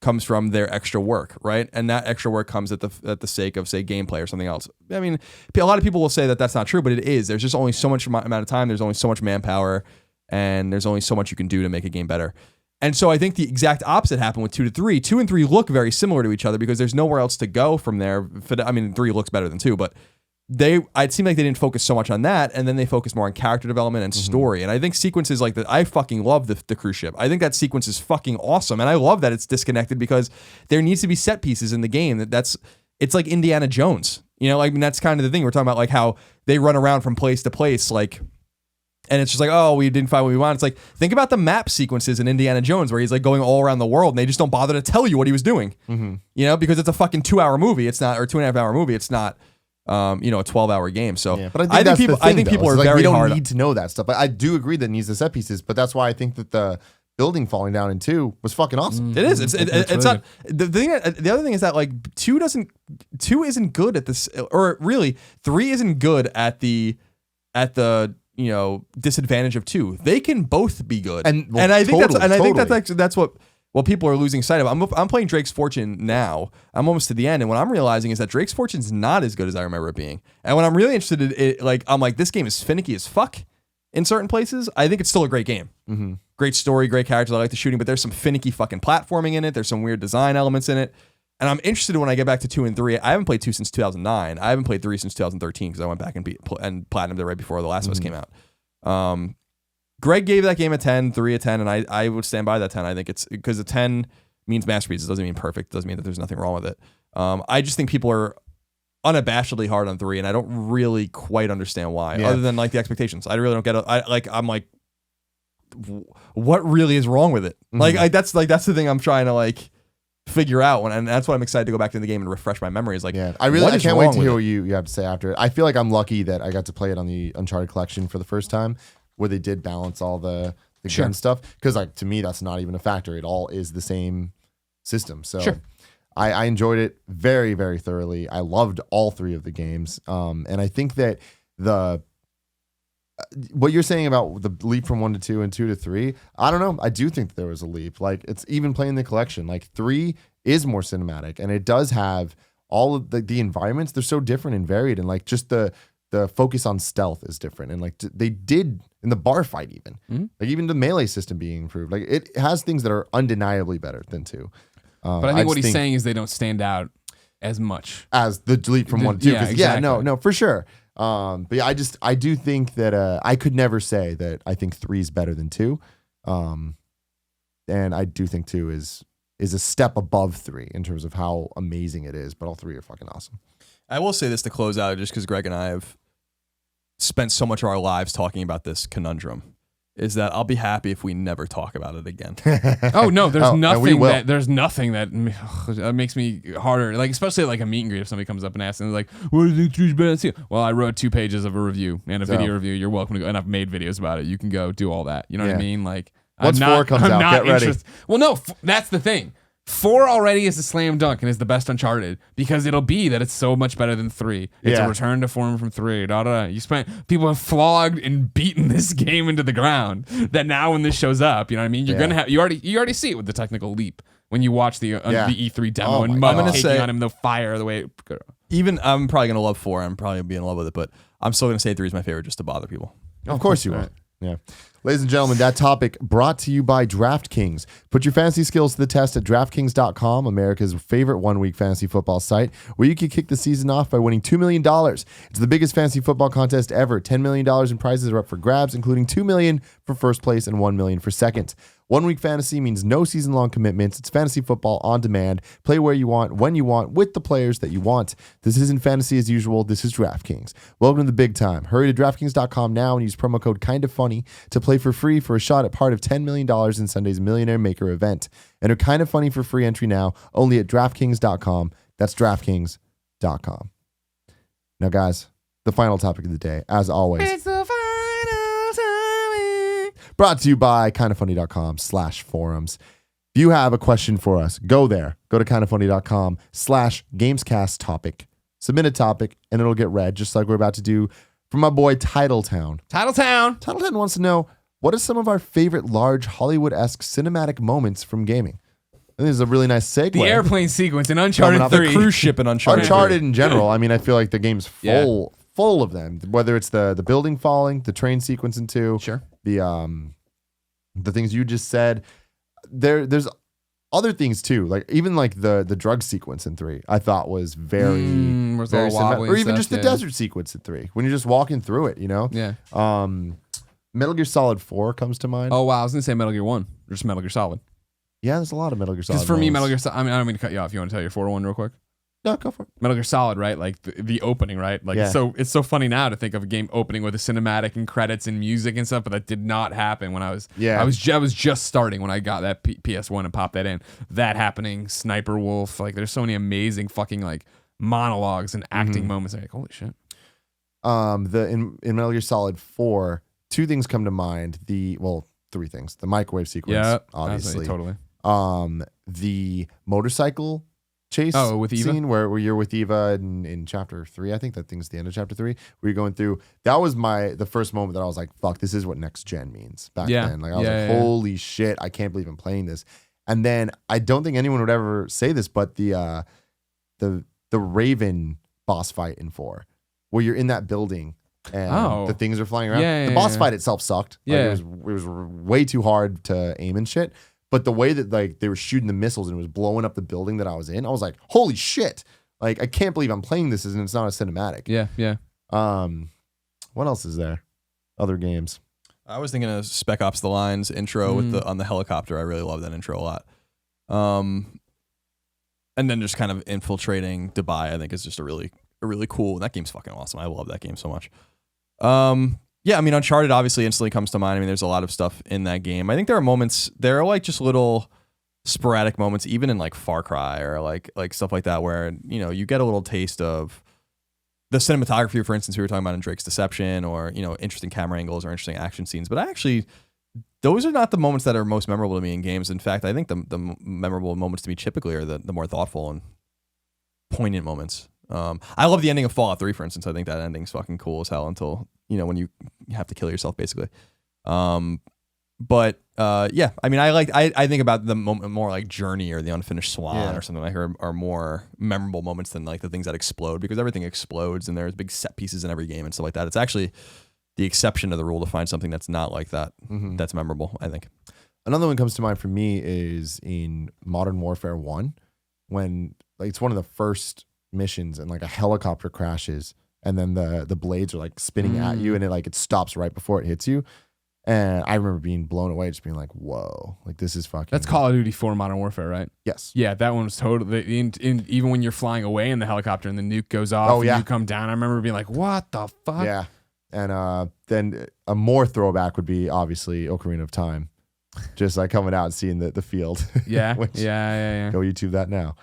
comes from their extra work, right? And that extra work comes at the sake of, say, gameplay or something else. I mean, a lot of people will say that that's not true, but it is. There's just only so much amount of time. There's only so much manpower, and there's only so much you can do to make a game better. And so I think the exact opposite happened with 2 to 3. 2 and 3 look very similar to each other because there's nowhere else to go from there. I mean, 3 looks better than 2, but it seemed like they didn't focus so much on that, and then they focused more on character development and story. And I think sequences like that, I fucking love the cruise ship. I think that sequence is fucking awesome, and I love that it's disconnected because there needs to be set pieces in the game. It's like Indiana Jones, you know. Like, I mean, that's kind of the thing we're talking about, like how they run around from place to place, like. And it's just like, oh, we didn't find what we want. It's like, think about the map sequences in Indiana Jones where he's like going all around the world and they just don't bother to tell you what he was doing, you know, because it's a fucking 2-hour movie. It's not, or 2.5-hour movie. It's not. A 12-hour game. So, yeah, but I think people are like, very hard. We don't need to know that stuff. But I do agree that it needs the set pieces. But that's why I think that the building falling down in 2 was fucking awesome. It is. It's not the thing. The other thing is that like 2 isn't good at this, or really 3 isn't good at the disadvantage of 2. They can both be good, and I think that's what people are losing sight of. I'm playing Drake's Fortune now. I'm almost to the end, and what I'm realizing is that Drake's Fortune's not as good as I remember it being. And when I'm really interested in it, like, I'm like, this game is finicky as fuck in certain places. I think it's still a great game. Mm-hmm. Great story, great characters. I like the shooting, but there's some finicky fucking platforming in it. There's some weird design elements in it. And I'm interested when I get back to 2 and 3. I haven't played 2 since 2009. I haven't played 3 since 2013 because I went back and platinumed it right before The Last of Us came out. Greg gave that game a 10, 3 a 10, and I would stand by that 10. I think it's because a 10 means masterpiece. It doesn't mean perfect. It doesn't mean that there's nothing wrong with it. I just think people are unabashedly hard on 3, and I don't really quite understand why, other than like the expectations. I really don't get it. I'm like, what really is wrong with it? Mm-hmm. That's the thing I'm trying to like figure out, and that's why I'm excited to go back to the game and refresh my memories. Like, I can't wait to hear what you have to say after it. I feel like I'm lucky that I got to play it on the Uncharted collection for the first time, where they did balance all the gun stuff. Because like, to me, that's not even a factor. It all is the same system. So I enjoyed it very, very thoroughly. I loved all 3 of the games. And I think that what you're saying about the leap from 1 to 2 and 2 to 3, I don't know. I do think there was a leap. Like, it's even playing the collection. Like, 3 is more cinematic, and it does have all of the environments. They're so different and varied, and like just the focus on stealth is different. And like they did in the bar fight, even like even the melee system being improved. Like, it has things that are undeniably better than 2. But I think what he's saying is they don't stand out as much as the leap from 1 to 2. Yeah, exactly. No, for sure. But yeah, I do think that I could never say that I think 3 is better than 2. And I do think 2 is a step above 3 in terms of how amazing it is. But all 3 are fucking awesome. I will say this to close out, just because Greg and I have spent so much of our lives talking about this conundrum, is that I'll be happy if we never talk about it again. Oh no, there's nothing that makes me harder. Like, especially like a meet and greet, if somebody comes up and asks and they're like, "What do you think 3's better?" Well, I wrote 2 pages of a review and a video review. You're welcome to go, and I've made videos about it. You can go do all that. You know what I mean? Like, once 4 comes out, get ready. Well, no, that's the thing. 4 already is a slam dunk and is the best Uncharted because it'll be that it's so much better than 3. It's a return to form from 3. People have flogged and beaten this game into the ground. That now when this shows up, you know what I mean? You're gonna have you already see it with the technical leap when you watch the E3 demo and Mud taking on him, the fire the way. Even I'm probably gonna love 4. I'm probably gonna be in love with it, but I'm still gonna say 3 is my favorite just to bother people. Of course you are. Yeah. Ladies and gentlemen, that topic brought to you by DraftKings. Put your fantasy skills to the test at DraftKings.com, America's favorite one-week fantasy football site, where you can kick the season off by winning $2 million. It's the biggest fantasy football contest ever. $10 million in prizes are up for grabs, including $2 million for first place and $1 million for second. 1 week fantasy means no season-long commitments. It's fantasy football on demand. Play where you want, when you want, with the players that you want. This isn't fantasy as usual. This is DraftKings. Welcome to the big time. Hurry to DraftKings.com now and use promo code KINDOFFUNNY to play for free for a shot at part of $10 million in Sunday's Millionaire Maker event. Enter Kind of Funny for free entry now, only at DraftKings.com. That's DraftKings.com. Now, guys, the final topic of the day, as always. It's the final topic. Brought to you by kindoffunny.com/forums. If you have a question for us, go there. Go to kindoffunny.com/gamescast topic. Submit a topic, and it'll get read, just like we're about to do from my boy Titletown. Titletown wants to know, what are some of our favorite large Hollywood-esque cinematic moments from gaming? I think this is a really nice segue. The airplane sequence in Uncharted 3. The cruise ship in Uncharted. Uncharted in general. I mean, I feel like the game's full of them. Whether it's the building falling, the train sequence in 2, Sure. The things you just said. There's other things too, like even like the drug sequence in 3. I thought was very cinematic. Or even just the desert sequence in 3 when you're just walking through it. You know. Yeah. Metal Gear Solid 4 comes to mind. Oh wow, I was gonna say Metal Gear 1, or just Metal Gear Solid. Yeah, there's a lot of Metal Gear Solid. Because for me, Metal Gear Solid. I mean, I don't mean to cut you off. You want to tell your 4-1 real quick? No, go for it. Metal Gear Solid, right? Like the opening, right? Like so it's so funny now to think of a game opening with a cinematic and credits and music and stuff, but that did not happen when I was I was just starting when I got that PS1 and popped that in. That happening, Sniper Wolf, like there's so many amazing fucking like monologues and acting moments. I'm like, holy shit. In Metal Gear Solid 4, 2 things come to mind. 3 things. The microwave sequence, obviously. Totally. The motorcycle chase with Eva? scene where you're with Eva in chapter 3. I think that thing's the end of chapter 3, where you're going through. That was the first moment that I was like, fuck, this is what next gen means back then. Like I was holy shit, I can't believe I'm playing this. And then I don't think anyone would ever say this, but the Raven boss fight in 4, where you're in that building and the things are flying around. The boss fight itself sucked. Like, it was way too hard to aim and shit. But the way that like they were shooting the missiles and it was blowing up the building that I was in, I was like, holy shit. Like, I can't believe I'm playing this and it's not a cinematic. Yeah. What else is there? Other games. I was thinking of Spec Ops: The Lines intro on the helicopter. I really love that intro a lot. And then just kind of infiltrating Dubai, I think is just a really cool. That game's fucking awesome. I love that game so much. Yeah, I mean, Uncharted obviously instantly comes to mind. I mean, there's a lot of stuff in that game. I think there are like just little sporadic moments, even in like Far Cry or like stuff like that, where, you know, you get a little taste of the cinematography, for instance, we were talking about in Drake's Deception, or, you know, interesting camera angles or interesting action scenes. But those are not the moments that are most memorable to me in games. In fact, I think the memorable moments to me typically are the more thoughtful and poignant moments. I love the ending of Fallout 3, for instance. I think that ending's fucking cool as hell until, you know, when you have to kill yourself, basically. Yeah, I mean, I think about the moment more like Journey or the Unfinished Swan or something like are more memorable moments than like the things that explode, because everything explodes and there's big set pieces in every game and stuff like that. It's actually the exception to the rule to find something that's not like that. That's memorable, I think. Another one comes to mind for me is in Modern Warfare 1, when like it's one of the first missions and like a helicopter crashes and then the blades are like spinning at you and it stops right before it hits you. And I remember being blown away, just being like, whoa, like this is fucking. That's Call of Duty 4 Modern Warfare, right? Yes. Yeah, that one was totally, even when you're flying away in the helicopter and the nuke goes off and you come down, I remember being like, what the fuck? Yeah. And then a more throwback would be obviously Ocarina of Time. Just like coming out and seeing the field. Yeah. Which, yeah. Go YouTube that now.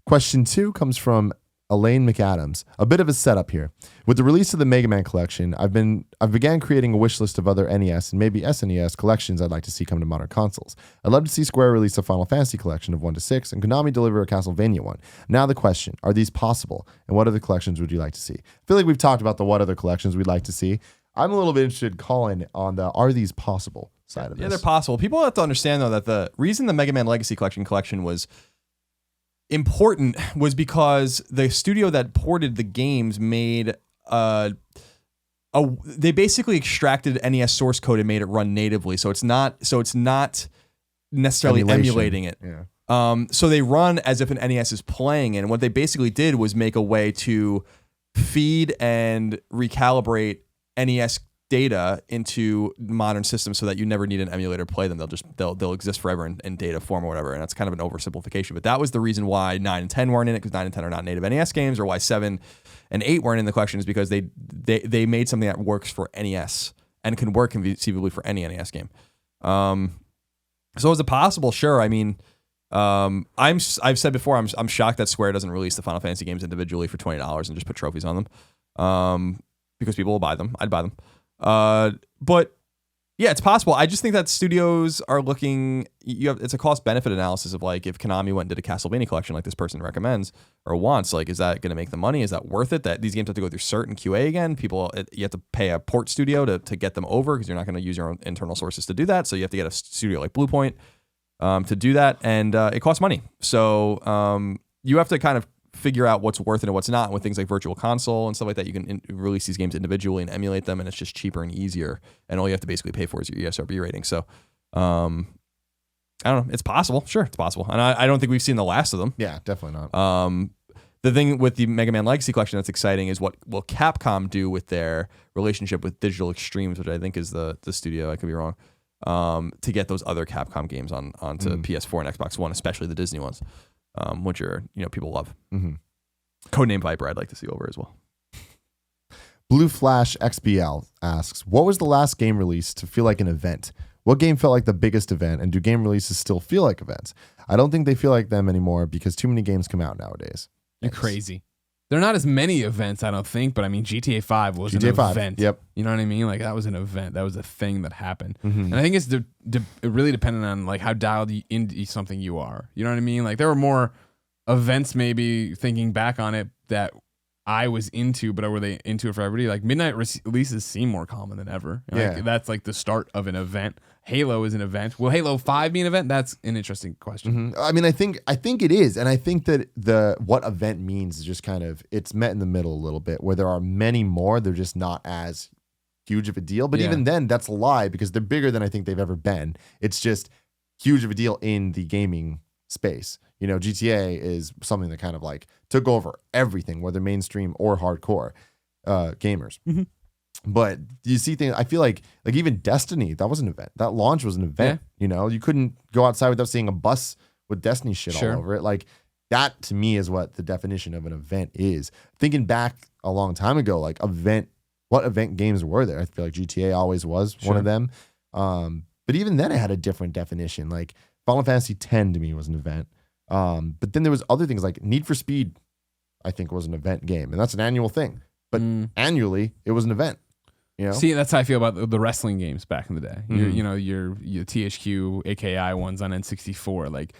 Question 2 comes from Elaine McAdams. A bit of a setup here. With the release of the Mega Man collection, I've began creating a wish list of other NES and maybe SNES collections I'd like to see come to modern consoles. I'd love to see Square release a Final Fantasy collection of 1 to 6 and Konami deliver a Castlevania one. Now the question, are these possible? And what other collections would you like to see? I feel like we've talked about the what other collections we'd like to see. I'm a little bit interested, Colin, on the are these possible side of this. Yeah, they're possible. People have to understand, though, that the reason the Mega Man Legacy collection was important was because the studio that ported the games made they basically extracted NES source code and made it run natively, so it's not necessarily emulating it. Yeah. So they run as if an NES is playing, and what they basically did was make a way to feed and recalibrate NES data into modern systems so that you never need an emulator to play them. They'll exist forever in data form or whatever. And that's kind of an oversimplification. But that was the reason why 9 and 10 weren't in it, because 9 and 10 are not native NES games, or why 7 and 8 weren't in the collection is because they made something that works for NES and can work conceivably for any NES game. So is it possible? Sure. I mean, I've said before, I'm shocked that Square doesn't release the Final Fantasy games individually for $20 and just put trophies on them, because people will buy them. I'd buy them. But yeah, it's possible. I just think that studios are looking. It's a cost benefit analysis of like, if Konami went and did a Castlevania collection like this person recommends or wants, like, is that going to make the money? Is that worth it? That these games have to go through certain QA again. You have to pay a port studio to get them over, because you're not going to use your own internal sources to do that. So you have to get a studio like Bluepoint to do that, and it costs money. So you have to kind of figure out what's worth it and what's not. And with things like Virtual Console and stuff like that, you can release these games individually and emulate them, and it's just cheaper and easier. And all you have to basically pay for is your ESRB rating. So I don't know. It's possible. Sure, it's possible. And I don't think we've seen the last of them. Yeah, definitely not. The thing with the Mega Man Legacy Collection that's exciting is what will Capcom do with their relationship with Digital Extremes, which I think is the studio. I could be wrong. To get those other Capcom games onto PS4 and Xbox One, especially the Disney ones, which are, people love. Mm-hmm. Codename Viper, I'd like to see over as well. Blue Flash XBL asks, what was the last game release to feel like an event? What game felt like the biggest event, and do game releases still feel like events? I don't think they feel like them anymore because too many games come out nowadays. You're crazy. There are not as many events, I don't think, but I mean, GTA 5 was an event. Yep. You know what I mean? Like, that was an event. That was a thing that happened. Mm-hmm. And I think it's really dependent on like how dialed into something you are. You know what I mean? Like, there were more events, maybe thinking back on it, that I was into, but were they into it for everybody? Like, midnight releases seem more common than ever. Like, that's like the start of an event. Halo is an event. Will Halo 5 be an event? That's an interesting question. Mm-hmm. I mean, I think it is, and I think that what event means is just kind of, it's met in the middle a little bit, where there are many more. They're just not as huge of a deal. But even then, that's a lie, because they're bigger than I think they've ever been. It's just huge of a deal in the gaming space. GTA is something that kind of like took over everything, whether mainstream or hardcore gamers. Mm-hmm. But you see things, I feel like even Destiny, that was an event. That launch was an event. Yeah. You couldn't go outside without seeing a bus with Destiny shit all over it. Like, that to me is what the definition of an event is. Thinking back a long time ago, like what event games were there? I feel like GTA always was one of them. But even then it had a different definition. Like Final Fantasy X to me was an event. But then there was other things like Need for Speed, I think, was an event game, and that's an annual thing. But annually, it was an event. See, that's how I feel about the wrestling games back in the day. Mm-hmm. Your THQ, AKI ones on N64, like,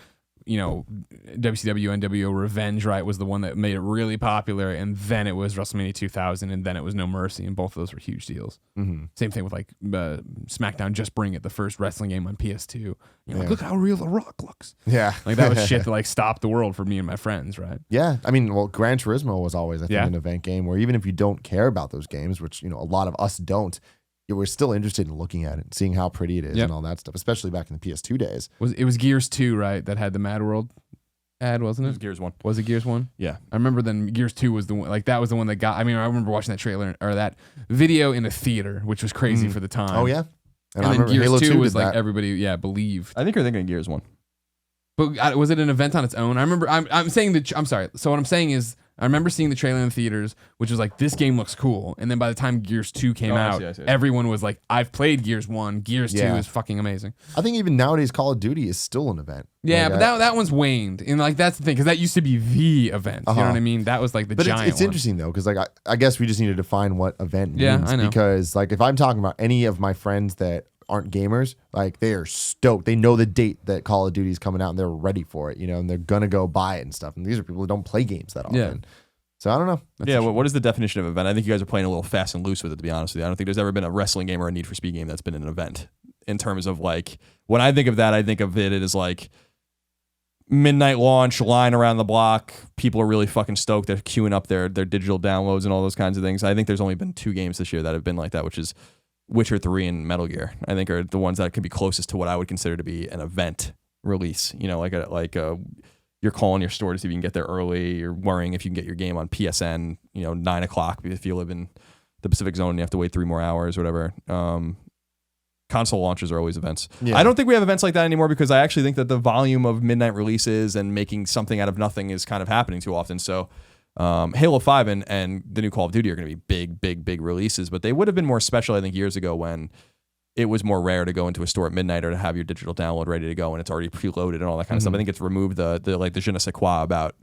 WCW, NWO Revenge, right, was the one that made it really popular, and then it was WrestleMania 2000, and then it was No Mercy, and both of those were huge deals. Mm-hmm. Same thing with like SmackDown Just Bring It, the first wrestling game on PS2. Like, look how real The Rock looks. Yeah, like that was shit that like stopped the world for me and my friends, right? Yeah, I mean, well, Gran Turismo was always, I think, an event game where even if you don't care about those games, which a lot of us don't, we're still interested in looking at it, seeing how pretty it is and all that stuff, especially back in the PS2 days. It was Gears 2, right, that had the Mad World ad, wasn't it? It was Gears 1. Was it Gears 1? Yeah. I remember then Gears 2 was the one, like that was the one that got, I remember watching that trailer or that video in a theater, which was crazy for the time. Oh, yeah. And then Gears Halo 2 was like that. Everybody, believed. I think you're thinking of Gears 1. But was it an event on its own? I remember, I'm saying that, I'm sorry. So what I'm saying is, I remember seeing the trailer in the theaters, which was like, this game looks cool. And then by the time Gears 2 came out, I see. Everyone was like, I've played Gears 1. Gears 2 is fucking amazing. I think even nowadays, Call of Duty is still an event. Yeah, but that one's waned. And like, that's the thing, because that used to be the event. You know what I mean? That was like the giant it's interesting, though, because like I guess we just need to define what event means. I know. Because like, if I'm talking about any of my friends that aren't gamers, like, they are stoked. They know the date that Call of Duty is coming out, and they're ready for it, and they're gonna go buy it and stuff. And these are people who don't play games that often. Yeah. So I don't know. Well, what is the definition of event? I think you guys are playing a little fast and loose with it, to be honest with you. I don't think there's ever been a wrestling game or a Need for Speed game that's been an event. In terms of like, when I think of that, I think of it as like midnight launch, line around the block. People are really fucking stoked. They're queuing up their digital downloads and all those kinds of things. I think there's only been 2 games this year that have been like that, which is Witcher 3 and Metal Gear. I think are the ones that could be closest to what I would consider to be an event release. You're calling your store to see if you can get there early. You're worrying if you can get your game on PSN, 9 o'clock if you live in the Pacific Zone, and you have to wait 3 more hours or whatever. Console launches are always events. Yeah. I don't think we have events like that anymore because I actually think that the volume of midnight releases and making something out of nothing is kind of happening too often. So Halo 5 and the new Call of Duty are going to be big releases, but they would have been more special, I think, years ago when it was more rare to go into a store at midnight or to have your digital download ready to go and it's already preloaded and all that kind of stuff. I think it's removed the je ne sais quoi about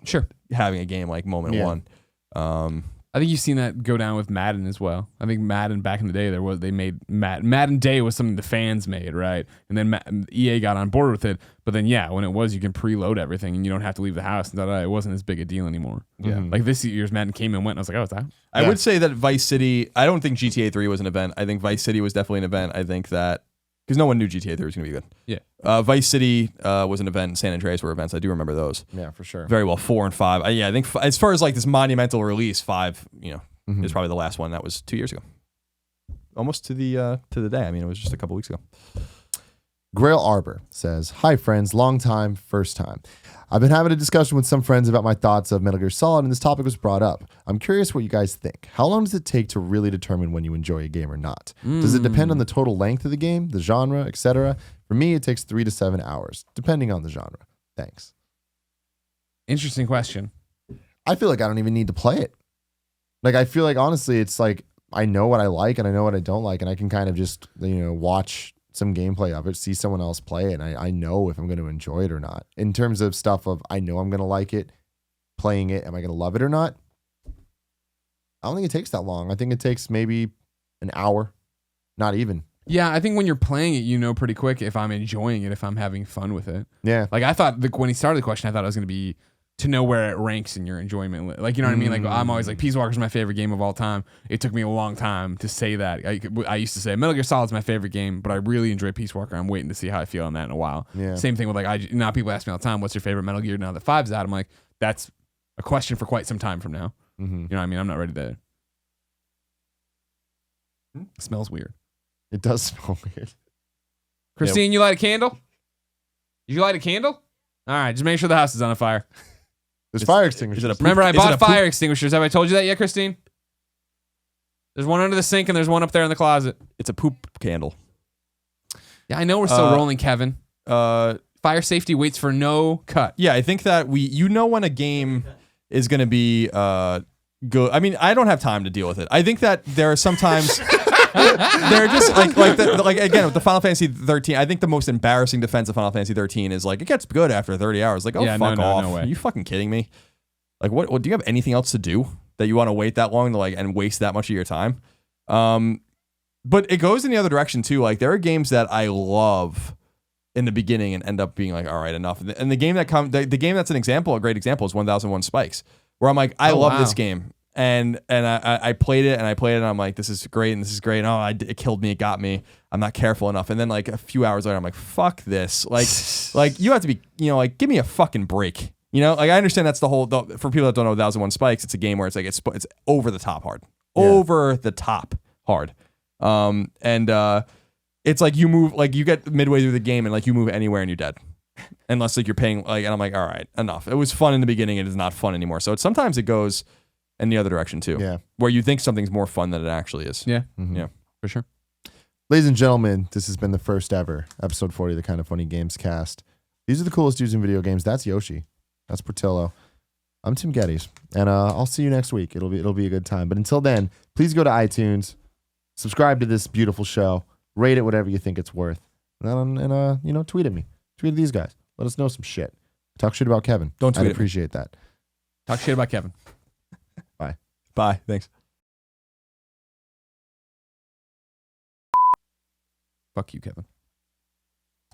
having a game like moment one. I think you've seen that go down with Madden as well. I think Madden back in the day, they made Madden Day was something the fans made, right? And then EA got on board with it. But then, when it was, you can preload everything and you don't have to leave the house. And it wasn't as big a deal anymore. Yeah. Like this year's Madden came and went. And I was like, oh, it's that. I would say that Vice City, I don't think GTA 3 was an event. I think Vice City was definitely an event. I think that, because no one knew GTA 3 was going to be good. Yeah. Vice City was an event. San Andreas were events. I do remember those. Yeah, for sure. Very well. 4 and 5. I think as far as like this monumental release, 5, is probably the last one. That was 2 years ago. Almost to the day. I mean, it was just a couple weeks ago. Grail Arbor says, "Hi friends, long time, first time. I've been having a discussion with some friends about my thoughts of Metal Gear Solid, and this topic was brought up. I'm curious what you guys think. How long does it take to really determine when you enjoy a game or not? Does it depend on the total length of the game, the genre, etc.? For me, it takes 3 to 7 hours, depending on the genre. Thanks." Interesting question. I feel like I don't even need to play it. Like, I feel like, honestly, it's like I know what I like and I know what I don't like, and I can kind of just, watch some gameplay of it, see someone else play it, and I know if I'm going to enjoy it or not. In terms of stuff of I know I'm going to like it, playing it, am I going to love it or not? I don't think it takes that long. I think it takes maybe an hour, not even. Yeah, I think when you're playing it, pretty quick if I'm enjoying it, if I'm having fun with it. Yeah. Like I thought, when he started the question, I thought it was going to be to know where it ranks in your enjoyment. Like, you know what I mean? Like, I'm always like, Peace Walker's my favorite game of all time. It took me a long time to say that. I used to say Metal Gear Solid's my favorite game, but I really enjoy Peace Walker. I'm waiting to see how I feel on that in a while. Yeah. Same thing with now people ask me all the time, what's your favorite Metal Gear now that 5's out? I'm like, that's a question for quite some time from now. You know what I mean? I'm not ready to. It smells weird. It does smell weird. Christine, you light a candle? Did you light a candle? All right, just make sure the house is on fire. There's fire extinguishers. Remember, I bought fire extinguishers. Have I told you that yet, Christine? There's one under the sink and there's one up there in the closet. It's a poop candle. Yeah, I know we're still rolling, Kevin. Fire safety waits for no cut. Yeah, I think that when a game is going to be good. I mean, I don't have time to deal with it. I think that there are sometimes they're just like again with the Final Fantasy 13. I think the most embarrassing defense of Final Fantasy 13 is like it gets good after 30 hours. Like, fuck off. No way. Are you fucking kidding me? Like, what do you have anything else to do that you want to wait that long to and waste that much of your time? But it goes in the other direction too. Like, there are games that I love in the beginning and end up being like, all right, enough. And the game the game that's a great example is 1001 Spikes, where I'm like, I love this game. And I played it and I'm like, this is great and this is great. And it killed me, it got me. I'm not careful enough. And then like a few hours later, I'm like, fuck this. Like you have to be, give me a fucking break. Like I understand that's for people that don't know 1001 Spikes, it's a game where it's like it's over the top hard. Yeah. Over the top hard. It's like you move, like you get midway through the game and like you move anywhere and you're dead. Unless like you're paying, like, and I'm like, all right, enough. It was fun in the beginning, it is not fun anymore. So sometimes it goes in the other direction too. Yeah. Where you think something's more fun than it actually is. Yeah. Mm-hmm. Yeah. For sure. Ladies and gentlemen, this has been the first ever episode 40 of the Kind of Funny Games cast. These are the coolest dudes in video games. That's Yoshi. That's Portillo. I'm Tim Gettys. And I'll see you next week. It'll be a good time. But until then, please go to iTunes, subscribe to this beautiful show, rate it whatever you think it's worth. And tweet at me. Tweet at these guys. Let us know some shit. Talk shit about Kevin. Don't tweet. I'd appreciate that. Talk shit about Kevin. Bye. Bye. Thanks. Fuck you, Kevin.